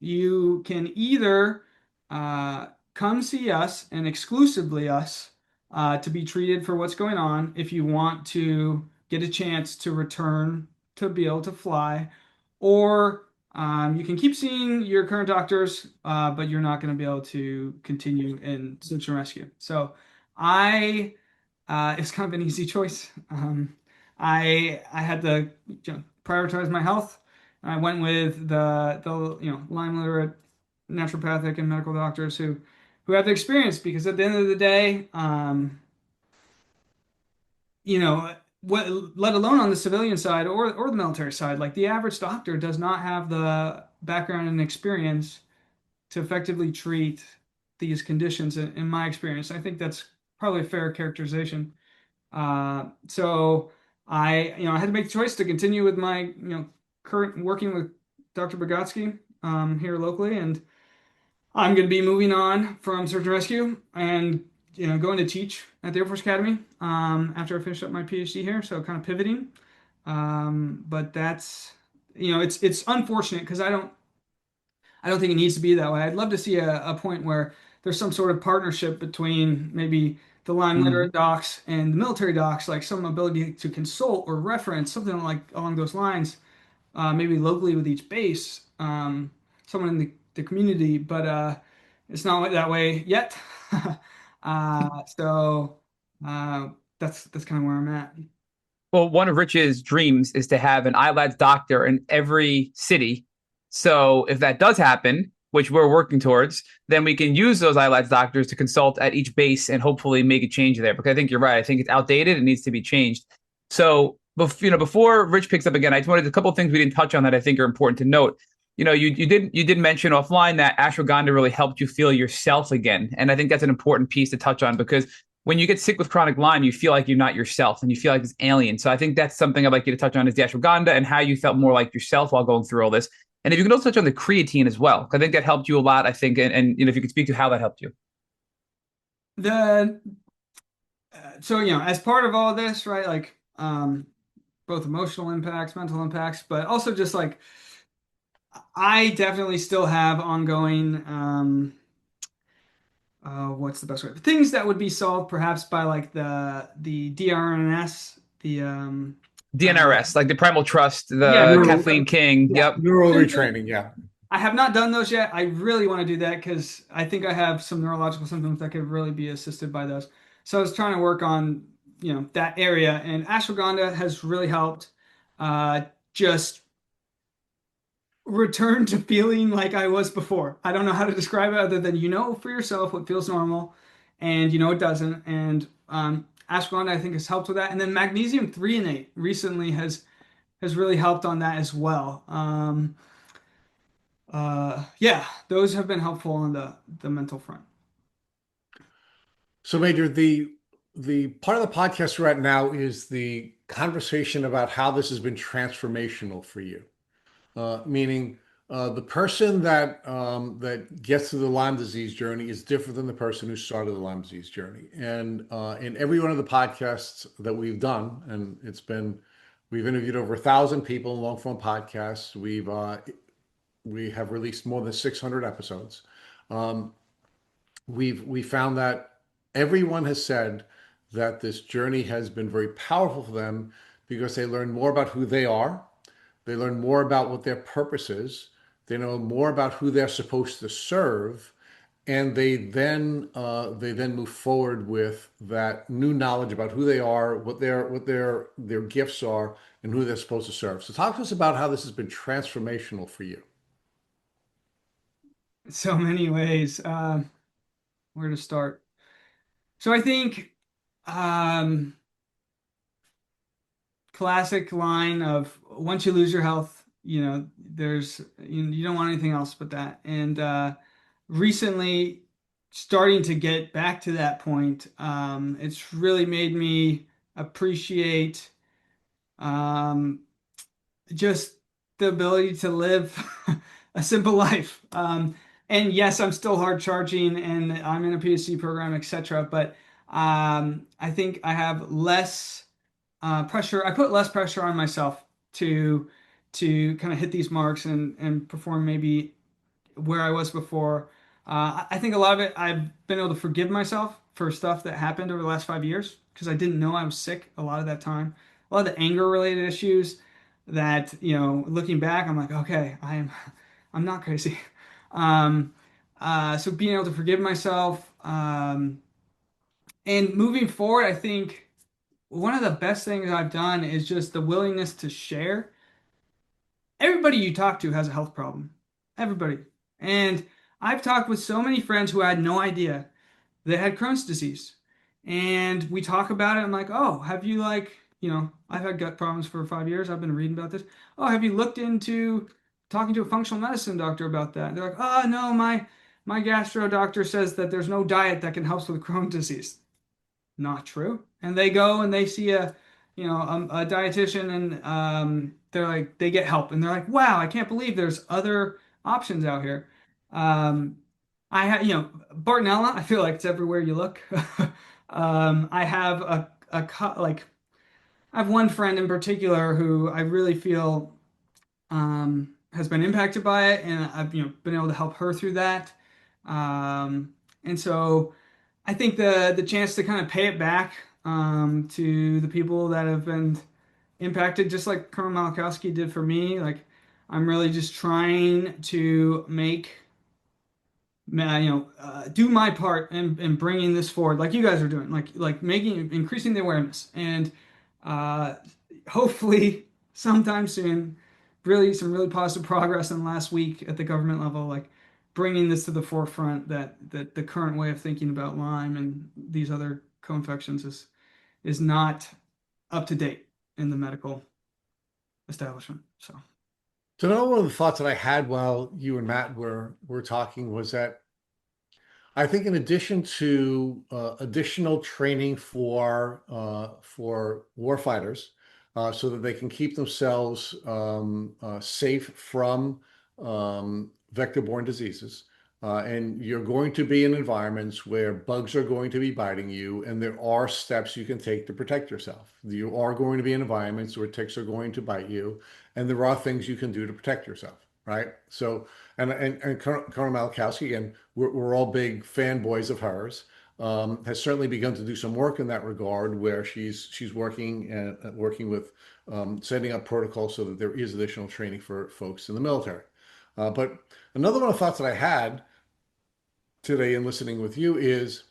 you can either come see us and exclusively us to be treated for what's going on if you want to get a chance to return to be able to fly, or you can keep seeing your current doctors, but you're not going to be able to continue in search and rescue. So I, it's kind of an easy choice. I had to prioritize my health. I went with the Lyme literate naturopathic and medical doctors who have the experience, because at the end of the day, you know, what, let alone on the civilian side or the military side, like the average doctor does not have the background and experience to effectively treat these conditions in my experience. I think that's probably a fair characterization. So I had to make the choice to continue with my, current working with Dr. Bogatsky here locally, and I'm going to be moving on from search and rescue and going to teach at the Air Force Academy after I finish up my PhD here. So kind of pivoting, but that's it's unfortunate because I don't think it needs to be that way. I'd love to see a point where there's some sort of partnership between maybe the Lyme literate docs and the military docs, like some ability to consult or reference something like along those lines, maybe locally with each base, someone in the community, but it's not that way yet. So that's kind of where I'm at. Well, one of Rich's dreams is to have an eyelads doctor in every city. So if that does happen, which we're working towards, then we can use those eyelads doctors to consult at each base and hopefully make a change there. Because I think you're right. I think it's outdated. It needs to be changed. So, before Rich picks up again, I just wanted a couple of things we didn't touch on that I think are important to note. You did mention offline that ashwagandha really helped you feel yourself again, and I think that's an important piece to touch on because when you get sick with chronic Lyme, you feel like you're not yourself and you feel like it's alien. So I think that's something I'd like you to touch on is the ashwagandha and how you felt more like yourself while going through all this. And if you can also touch on the creatine as well, I think that helped you a lot, I think. And if you could speak to how that helped you. The So as part of all this, right, like both emotional impacts, mental impacts, but also just like I definitely still have ongoing what's the best way? Things that would be solved perhaps by like the DRNS, the DNRS, like the Primal Trust, yeah, the Kathleen King. yeah. Yep. Neural retraining, yeah. I have not done those yet. I really want to do that because I think I have some neurological symptoms that could really be assisted by those. So I was trying to work on, that area, and ashwagandha has really helped just return to feeling like I was before. I don't know how to describe it other than for yourself what feels normal and it doesn't. And ashwagandha I think has helped with that. And then magnesium threonate recently has really helped on that as well. Yeah, those have been helpful on the mental front. So, Major, the part of the podcast we're at now is the conversation about how this has been transformational for you. Meaning the person that gets to the Lyme disease journey is different than the person who started the Lyme disease journey. And in every one of the podcasts that we've done, and we've interviewed over 1,000 people in long form podcasts. We have released more than 600 episodes. Um, we found that everyone has said that this journey has been very powerful for them because they learn more about who they are. They learn more about what their purpose is. They know more about who they're supposed to serve, and they then move forward with that new knowledge about who they are, what their gifts are, and who they're supposed to serve. So, talk to us about how this has been transformational for you. So many ways. Where to start? So I think um, classic line of once you lose your health, there's you don't want anything else but that. And recently, starting to get back to that point, it's really made me appreciate um, just the ability to live a simple life. And yes, I'm still hard charging and I'm in a PhD program, etc. But I think I have less pressure. I put less pressure on myself to kind of hit these marks and perform maybe where I was before. I think a lot of it I've been able to forgive myself for stuff that happened over the last 5 years because I didn't know I was sick a lot of that time. A lot of the anger related issues that, looking back, I'm like, okay, I'm not crazy. Um, so being able to forgive myself, and moving forward, I think one of the best things I've done is just the willingness to share. Everybody you talk to has a health problem. Everybody. And I've talked with so many friends who had no idea they had Crohn's disease. And we talk about it. I'm like, oh, have you I've had gut problems for 5 years. I've been reading about this. Oh, have you looked into talking to a functional medicine doctor about that? They're like, oh, no, my gastro doctor says that there's no diet that can help with Crohn's disease. Not true. And they go and they see a dietitian, and they're like, they get help, and they're like, wow, I can't believe there's other options out here. Um, I have, Bartonella, I feel like it's everywhere you look. I have I have one friend in particular who I really feel has been impacted by it, and I've, been able to help her through that. And so I think the chance to kind of pay it back to the people that have been impacted, just like Colonel Malakowski did for me, like I'm really just trying to do my part in bringing this forward, like you guys are doing, like making increasing the awareness, and uh, hopefully sometime soon, really some really positive progress in the last week at the government level, like bringing this to the forefront that the current way of thinking about Lyme and these other co-infections is not up to date in the medical establishment. So. So another one of the thoughts that I had while you and Matt were talking was that I think in addition to additional training for warfighters, so that they can keep themselves safe from vector-borne diseases, and you're going to be in environments where bugs are going to be biting you, and there are steps you can take to protect yourself. You are going to be in environments where ticks are going to bite you, and there are things you can do to protect yourself, right? So, and Colonel Malakowski, and we're all big fanboys of hers. Has certainly begun to do some work in that regard, where she's working and working with setting up protocols so that there is additional training for folks in the military. But another one of the thoughts that I had today in listening with you is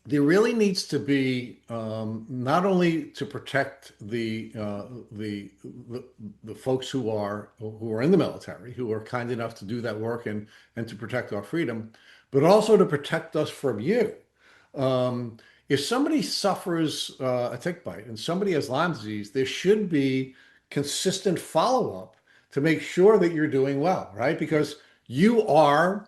there really needs to be not only to protect the folks who are in the military, who are kind enough to do that work and to protect our freedom, but also to protect us from you. If somebody suffers a tick bite and somebody has Lyme disease, there should be consistent follow-up to make sure that you're doing well, right? Because you are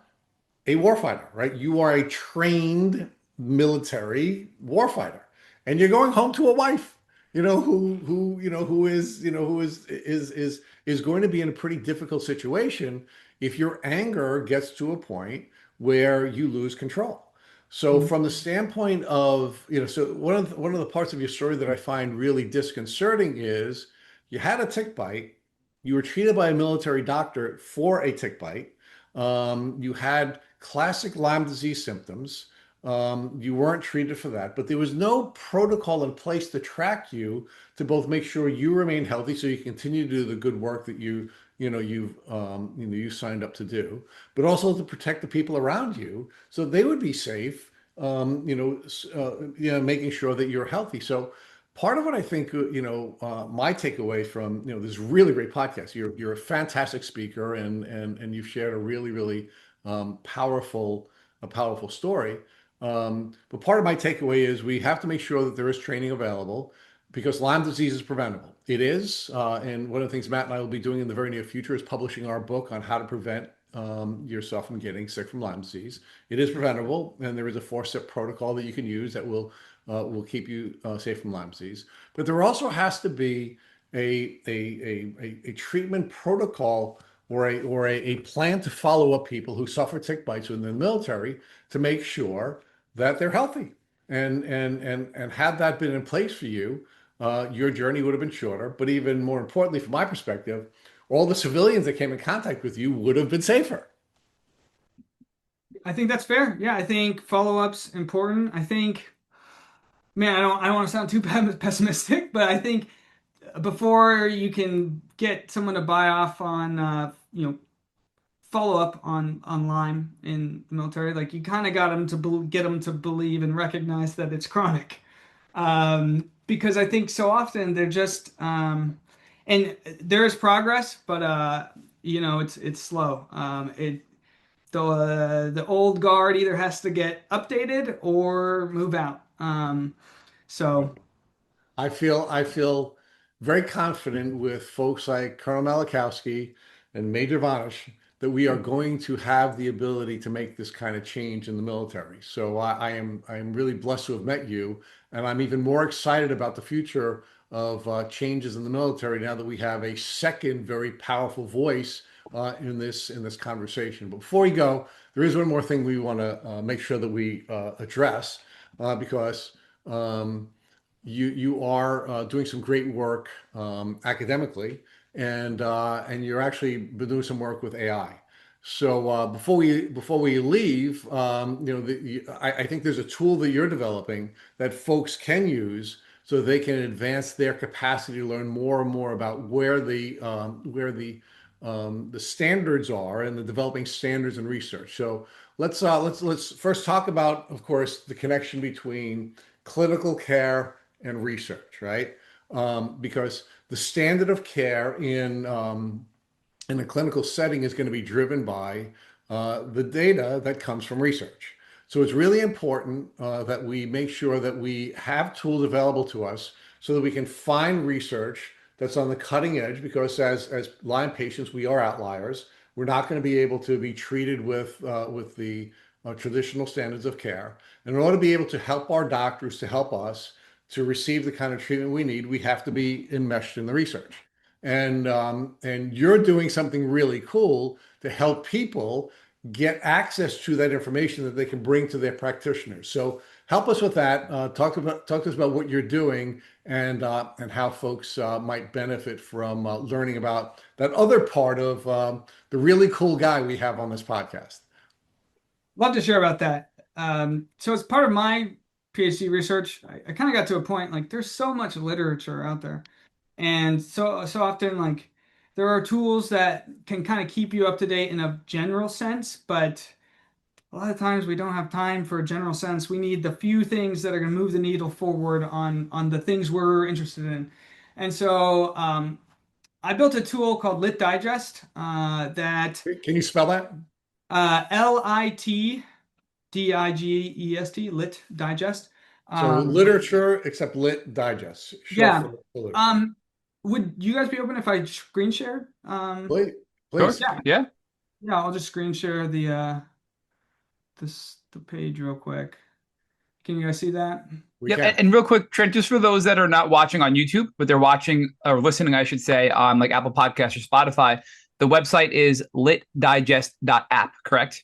a warfighter, right? You are a trained military warfighter, and you're going home to a wife, who is going to be in a pretty difficult situation if your anger gets to a point where you lose control. So from the standpoint of, so one of the parts of your story that I find really disconcerting is you had a tick bite, you were treated by a military doctor for a tick bite, you had classic Lyme disease symptoms. You weren't treated for that, but there was no protocol in place to track you to both make sure you remain healthy so you continue to do the good work that you signed up to do, but also to protect the people around you so they would be safe. Making sure that you're healthy. So part of what I think, my takeaway from, this really great podcast, you're a fantastic speaker, and you've shared a really, really powerful, a powerful story. But part of my takeaway is we have to make sure that there is training available because Lyme disease is preventable. It is. And one of the things Matt and I will be doing in the very near future is publishing our book on how to prevent yourself from getting sick from Lyme disease. It is preventable, and there is a 4-step protocol that you can use that will keep you safe from Lyme disease. But there also has to be a treatment protocol or a plan to follow up people who suffer tick bites within the military to make sure that they're healthy. And had that been in place for you, your journey would have been shorter. But even more importantly, from my perspective, all the civilians that came in contact with you would have been safer. I think that's fair. Yeah, I think follow-up's important. I think, man, I don't want to sound too pessimistic, but I think before you can get someone to buy off on follow up on Lyme in the military, like you kind of got them to get them to believe and recognize that it's chronic. Because I think so often they're just and there is progress, but it's slow. the old guard either has to get updated or move out. So I feel very confident with folks like Colonel Malachowski and Major Vonich that we are going to have the ability to make this kind of change in the military. So I am really blessed to have met you, and I'm even more excited about the future of changes in the military now that we have a second very powerful voice in this conversation. But before we go, there is one more thing we want to make sure that we address because. You are doing some great work academically, and you're actually been doing some work with AI. So before we leave, I think there's a tool that you're developing that folks can use so they can advance their capacity to learn more and more about where the standards are and the developing standards and research. So let's first talk about, of course, the connection between clinical care and research, right? Because the standard of care in a clinical setting is going to be driven by the data that comes from research. So it's really important that we make sure that we have tools available to us so that we can find research that's on the cutting edge. Because as Lyme patients, we are outliers. We're not going to be able to be treated with the traditional standards of care. And in order to be able to help our doctors to help us to receive the kind of treatment we need, we have to be enmeshed in the research. And you're doing something really cool to help people get access to that information that they can bring to their practitioners. So help us with that. Talk to us about what you're doing and how folks might benefit from learning about that other part of the really cool guy we have on this podcast. love to share about that. So as part of my PhD research, I kind of got to a point like there's so much literature out there, and so often like there are tools that can kind of keep you up to date in a general sense, but a lot of times we don't have time for a general sense. We need the few things that are going to move the needle forward on the things we're interested in. And so I built a tool called Lit Digest that Can you spell that? LITDIGEST, Lit Digest. So literature except lit digest, short Yeah. for literature. Would you guys be open if I screen shared? Please, Sure. please. Yeah, Yeah. yeah, I'll just screen share the page real quick. Can you guys see that? We Yep. can. And real quick, Trent, just for those that are not watching on YouTube, but they're watching or listening, I should say, on like Apple Podcasts or Spotify, the website is litdigest.app, correct?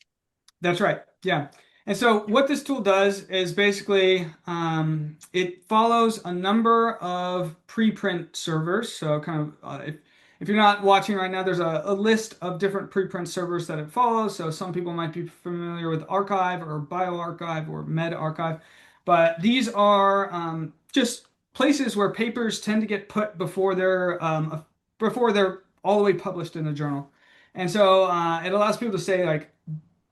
That's right. Yeah. And so what this tool does is basically it follows a number of preprint servers. So kind of if you're not watching right now, there's a list of different preprint servers that it follows. So some people might be familiar with Archive or BioArchive or MedArchive, but these are just places where papers tend to get put before they're all the way published in a journal. And so it allows people to say like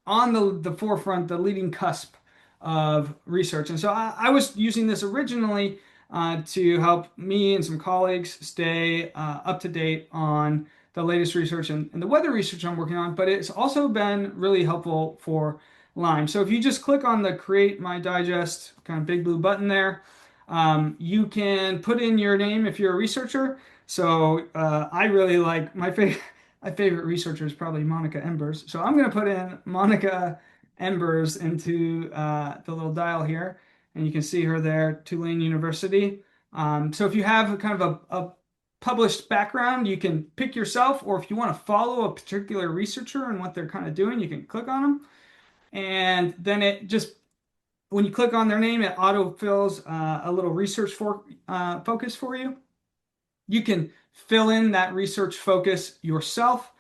on the forefront, the leading cusp of research. And so I was using this originally to help me and some colleagues stay up to date on the latest research and the weather research I'm working on, but it's also been really helpful for Lyme. So if you just click on the Create My Digest kind of big blue button there, you can put in your name if you're a researcher. So I really like my favorite researcher is probably Monica Embers. So I'm going to put in Monica Embers into the little dial here, and you can see her there, Tulane University. So if you have kind of a published background, you can pick yourself, or if you want to follow a particular researcher and what they're kind of doing, you can click on them. And then it just, when you click on their name, it autofills a little focus for you. You can fill in that research focus yourself.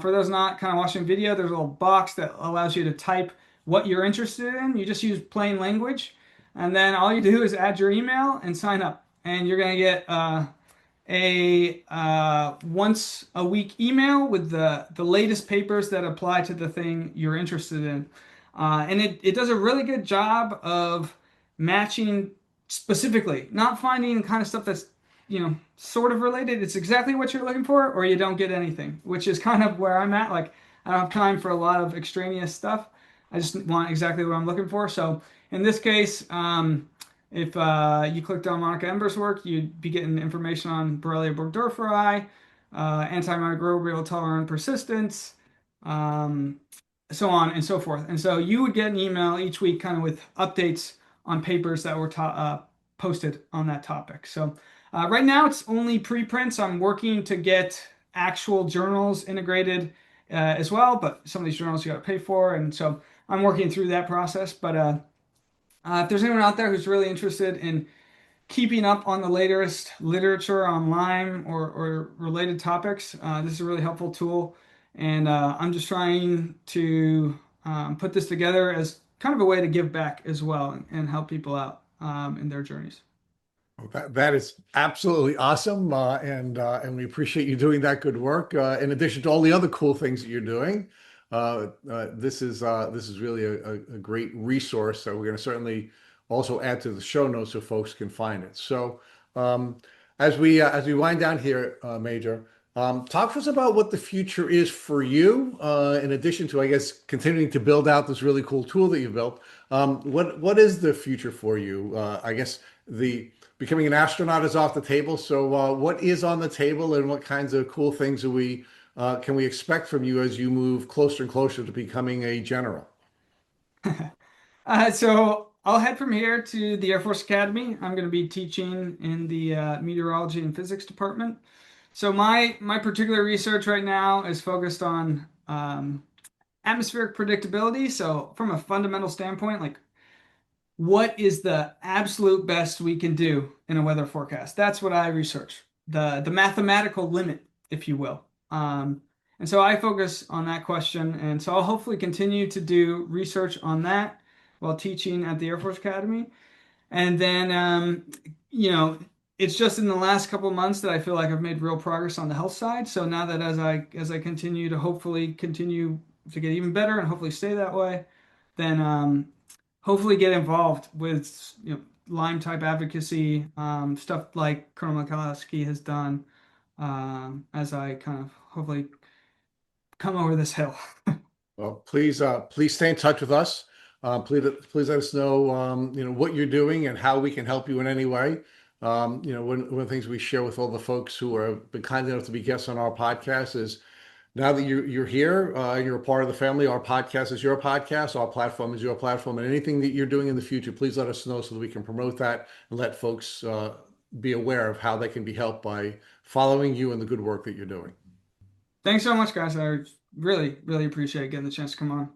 For those not kind of watching video, there's a little box that allows you to type what you're interested in. You just use plain language, and then all you do is add your email and sign up. And you're going to get a once a week email with the latest papers that apply to the thing you're interested in. And it does a really good job of matching specifically, not finding the kind of stuff that's sort of related. It's exactly what you're looking for, or you don't get anything, which is kind of where I'm at. Like, I don't have time for a lot of extraneous stuff. I just want exactly what I'm looking for. So in this case, if you clicked on Monica Ember's work, you'd be getting information on Borrelia burgdorferi, antimicrobial tolerant persistence, um, so on and so forth. And so you would get an email each week kind of with updates on papers that were posted on that topic. So right now it's only preprints. I'm working to get actual journals integrated as well, but some of these journals you got to pay for. And so I'm working through that process. But if there's anyone out there who's really interested in keeping up on the latest literature on Lyme or related topics, this is a really helpful tool. And I'm just trying to put this together as kind of a way to give back as well and help people out in their journeys. That is absolutely awesome, and we appreciate you doing that good work. In addition to all the other cool things that you're doing, this is really a great resource that we're going to certainly also add to the show notes so folks can find it. So, as we wind down here, Major, talk to us about what the future is for you. In addition to, I guess, continuing to build out this really cool tool that you've built, what is the future for you? I guess the becoming an astronaut is off the table. So, what is on the table, and what kinds of cool things can we expect from you as you move closer and closer to becoming a general? So I'll head from here to the Air Force Academy. I'm going to be teaching in the meteorology and physics department. So my particular research right now is focused on atmospheric predictability. So from a fundamental standpoint, like what is the absolute best we can do in a weather forecast? That's what I research. The mathematical limit, if you will. And so I focus on that question. And so I'll hopefully continue to do research on that while teaching at the Air Force Academy. And then, it's just in the last couple of months that I feel like I've made real progress on the health side. So now that as I continue to hopefully continue to get even better and hopefully stay that way, then hopefully get involved with Lyme type advocacy, stuff like Colonel Mikalowski has done, as I kind of hopefully come over this hill. Well, please stay in touch with us. Please let us know, what you're doing and how we can help you in any way. One of the things we share with all the folks who have been kind enough to be guests on our podcast is now that you're here, you're a part of the family. Our podcast is your podcast. Our platform is your platform. And anything that you're doing in the future, please let us know so that we can promote that and let folks be aware of how they can be helped by following you and the good work that you're doing. Thanks so much, guys. I really, really appreciate getting the chance to come on.